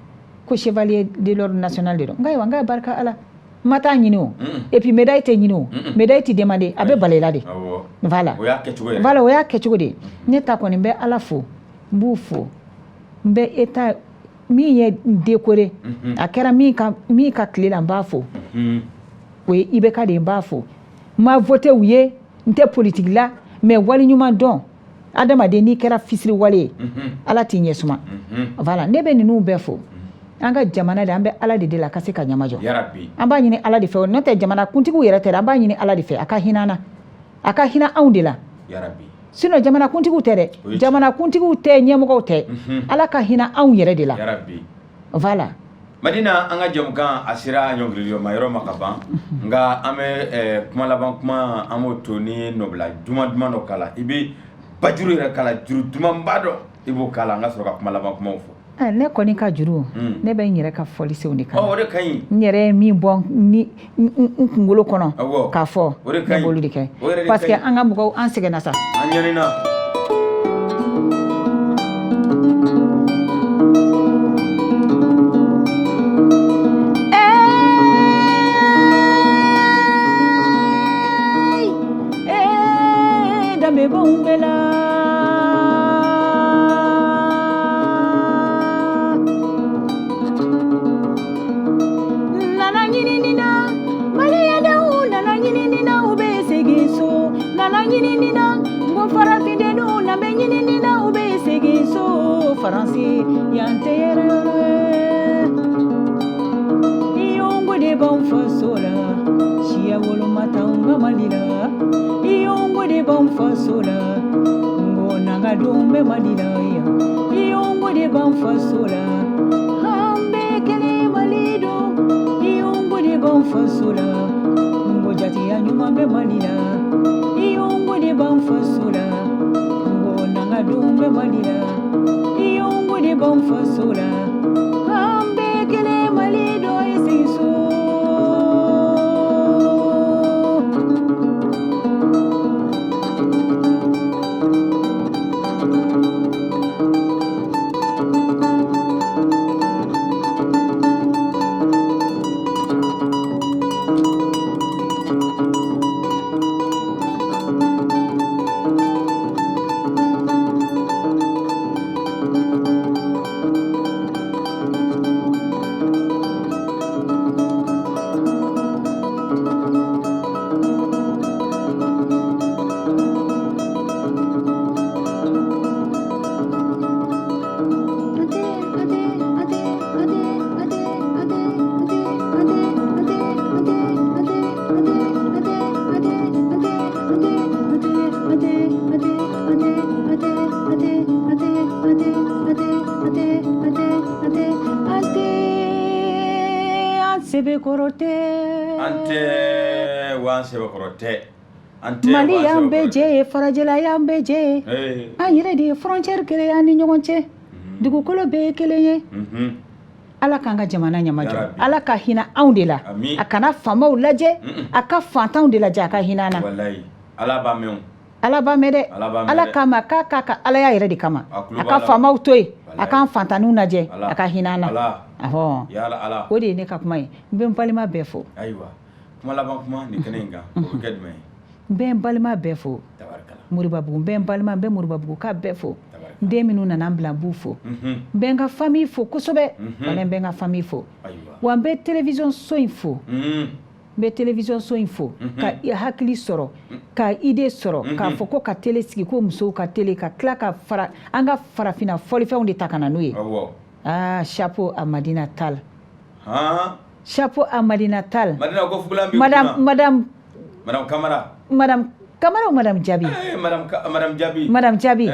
ko chevalier de l'ordre national de don n k'a barika ala n ma taa ɲini o et puis médaille tɛ ɲini o médaille tɛ demander a bɛ bala i la de voilà o y'a kɛcogo de ye ne ta kɔni n bɛ ala fo n b'u fo n bɛ état min ye n décorer a kɛra min ka tile la n b'a fo o ye IBK de ye n b'a fo n ma voté u ye n tɛ politique la mais waliɲuman dɔn adamaden n'i kɛra fisiri wale ye ala t'i ɲɛ suma voilà ne bɛ ninnu bɛɛ fo an ka jamana de an bɛ ala de la ka se ka ɲamajɔ an b'a ɲini ala de fɛ n'o tɛ jamana kuntigiw yɛrɛ tɛ an b'a ɲini ala de fɛ a ka hinɛ an na a ka hinɛ anw de la sinon jamana kuntigiw tɛ dɛ jamana kuntigiw tɛ ɲɛmɔgɔw tɛ ala ka hinɛ anw yɛrɛ de la voilà Madina an ka jamukan a sera ɲɔngiriyɔrɔ ma yɔrɔ ma ka ban nka an bɛ kuma laban kuma an b'o to ni nɔbila duman dɔ k'a la i bɛ bajuru yɛrɛ k'a la juru dumanba dɔ i b'o k'a la an ka sɔrɔ ka kuma laban kumaw fɔ ne kɔni ka juru ne bɛ n yɛrɛ ka fɔlisenw de kan o de ka ɲi n yɛrɛ ye min bɔ n kunkolo kɔnɔ k'a fɔ ne b'olu de kɛ parce que an ka mɔgɔw an sɛgɛnna sa an ɲanina danbe b'anw bɛɛ la nana ɲinini na maliyadenw nana ɲinini na u bɛ segin so nana ɲinini na n ko farafindenw na bɛ ɲinini na u bɛ segin so faransi yan tɛ yɛrɛ yɔrɔ ye iyɔngo de b'anw faso la siya woloma t'anw ka mali la iyɔngo de b'anw faso la ngo nanga don bɛ mali la yan iyɔngo de b'anw faso la an bɛɛ kelen mali don faso la ngo jatiya ɲuman bɛ Mali la iyo ngo de b'an faso la ngo nanga dun bɛ Mali la iyo ngo de b'an faso la an bɛ kelen Mali dɔ ye sigi so. Mali y'an bɛɛ jɛ ye, farajɛla y'an bɛɛ jɛ ye, an yɛrɛ de ye frontière kelen an ni ɲɔgɔn cɛ, dugukolo bɛɛ ye kelen ye. Ala k'an ka jamana ɲamajɔ, Ala ka hinɛ anw de la, a kana faamaw lajɛ, a ka fantanw de lajɛ, a ka hinɛ an na. Walayi, Ala b'a mɛn o. Ala b'a mɛn dɛ, Ala kama k'a ka Alaya yɛrɛ de kama, a ka faamaw to yen, a k'an fantanninw lajɛ, a ka hinɛ an na. Ahɔ, o de ye ne ka kuma ye, n bɛ n balima bɛɛ fo. Ayiwa, kuma laban kuma nin kɛnɛ in kan, o bɛ kɛ jumɛn ye? N bɛ n balima bɛɛ fo, Moribabugu, n bɛ n balima, n bɛ Moribabugu ka bɛɛ fo, n den minnu nana n bila n b'u fo, n bɛ n ka famille fo kosɛbɛ, wala n bɛ n ka famille fo, wa n bɛ télévision so in fo, n bɛ télévision so in fo, ka hakili sɔrɔ, ka idée sɔrɔ, k'a fɔ ko ka télé sigi ko musow ka télé, ka tila ka fara an ka farafinna fɔlifɛnw de ta ka na n'o ye. Chapeau à Madina Tall. Chapeau à Madina Tall. Madame Camara. Madame Camara ou Madame Djabi? Madame Djabi. Madame Djabi.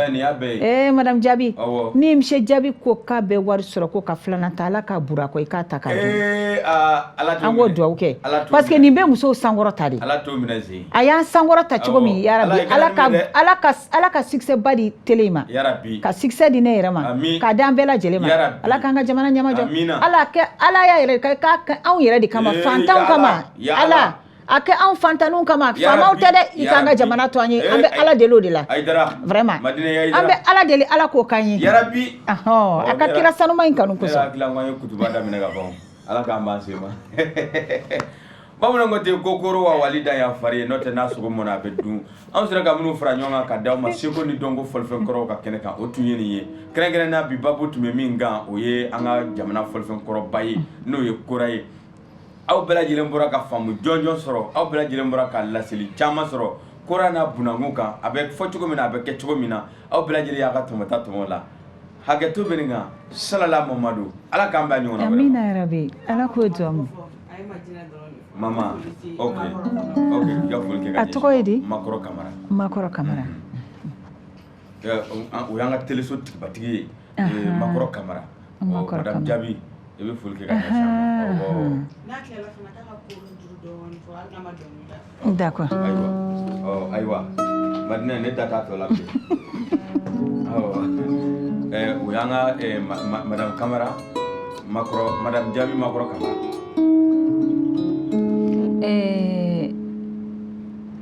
Madame Djabi. Ni monsieur Djabi ko k'a bɛ wari sɔrɔ ko ka filanan ta, Ala ka bura ko i k'a ta k'a dun. An k'o duwawu kɛ. Parce que nin bɛ musow sankɔrɔ ta de. Ala t'o minɛ sen. A y'an sankɔrɔ ta cogo min, yarabi, Ala ka succès ba di télé in ma. Yarabi. Ka succès di ne yɛrɛ ma. K'a d'an bɛɛ lajɛlen ma. Ala k'an ka jamana ɲamajɔ. Ala y'a yɛrɛ kɛ anw yɛrɛ de kama, fantanw kama. Ala. A kɛ anw fantanninw kama, faamaw tɛ dɛ, i k'an ka jamana to an ye, an bɛ Ala deli o de la. Vraiment. An bɛ Ala deli, Ala k'o k'an ye. Yarabi. A ka kira sanuma in kanu kosɔn. Ne hakili la n ko an ye kutuba daminɛ ka ban. Ala k'an ban se ma. Bamananw ko ten ko koro wa wali da yan fari ye, n'o tɛ n'a sogo mɔna a bɛ dun. Anw sera ka minnu fara ɲɔgɔn kan ka d'aw ma seko ni dɔnko fɔlifɛn kɔrɔw ka kɛnɛ kan, o tun ye nin ye. Kɛrɛnkɛrɛnnenya bi babu tun bɛ min kan, o ye an ka jamana fɔlifɛn kɔrɔba ye, n'o ye kora ye. Aw bɛɛ lajɛlen bɔra ka faamu jɔnjɔn sɔrɔ, aw bɛɛ lajɛlen bɔra ka laseli caman sɔrɔ kora n'a bunakun kan, a bɛ fɔ cogo min na, a bɛ kɛ cogo min na, aw bɛɛ lajɛlen y'a ka tɔmɔta tɔmɔ la. Hakɛto bɛ nin kan, salala Mamadu, Ala k'an bɛn ɲɔgɔn na. Amina yarabi, Ala k'o jɔn. Mama, ok, i ka foli kɛ ka ɲɛsin. A tɔgɔ ye di? Makɔrɔ Kamara. Makɔrɔ Kamara. O y'an ka téléso tigibatigi ye, Makɔrɔ Kamara. Madame Djabi, i bɛ foli kɛ ka ɲɛsin. D'accord. Ayiwa, Madina ne da t'a tɔ la bi. O y'an ka Madame Kamara, Madame Djabi Makɔrɔ Kamara.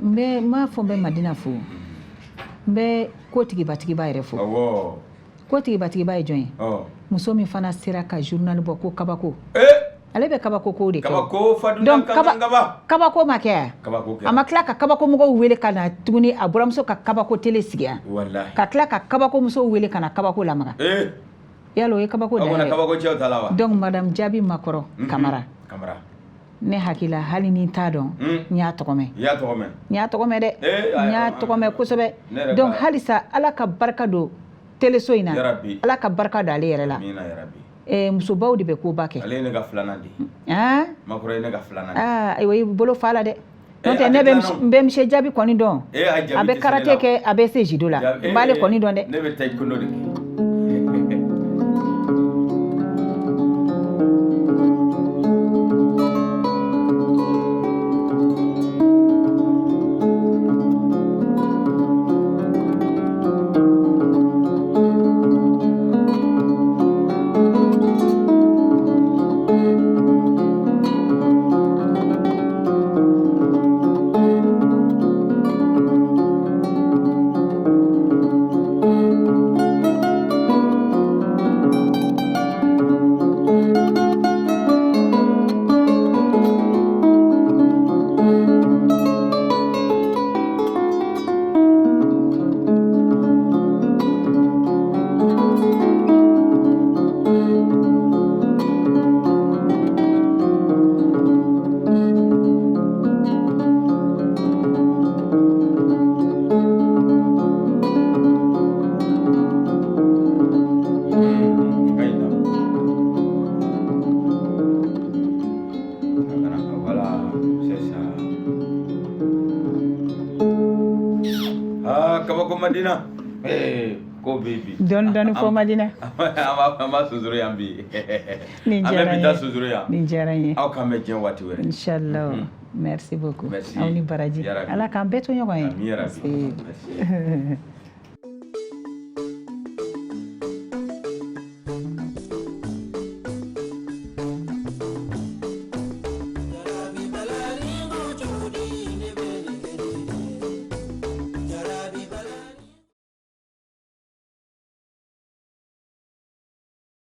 N m'a fɔ n bɛ Madina fo, n bɛ ko tigibatigiba yɛrɛ fo. Ko tigibatigiba ye jɔn ye? Muso min fana sera ka journal bɔ ko kabako. Ale bɛ kabako ko de kɛ. Kabako Fadunda Kaba. Kabako ma kɛ yan. A ma tila ka kabako mɔgɔw wele ka na tuguni a buramuso ka kabako télé sigi yan. Ka tila ka kabako musow wele ka na kabako lamaga. Yala o ye kabako da ye. Kabako cɛw ta la wa? Donc Madame Djabi Makɔrɔ Kamara. Ne hakila hali ni t'a dɔn n y'a tɔgɔ mɛn. I y'a tɔgɔ mɛn? N y'a tɔgɔ mɛn dɛ. N y'a tɔgɔ mɛn kosɛbɛ. Donc halisa Ala ka barika don téléso in na. Ala ka barika don ale yɛrɛ la. Musobaw de bɛ koba kɛ. Ale ye ne ka filanan de ye. Makɔrɔ ye ne ka filanan de ye. Ayiwa i bolo fa la dɛ. N'o tɛ ne bɛ monsieur Djabi kɔni dɔn. A bɛ karate kɛ a bɛ se judo la. N b'ale kɔni dɔn dɛ. Ne bɛ taekwondo de kɛ. Madina ko baby don fo Madina ama suzuru yambi Ninjara bita suzuru ya Ninjara ye aw kan bɛ diɲɛ waati wɛrɛ Inshallah merci beaucoup Merci. aw ni baraji Yarabi. ala k'an bɛɛ to ɲɔgɔn ye Ami yarabi. Merci.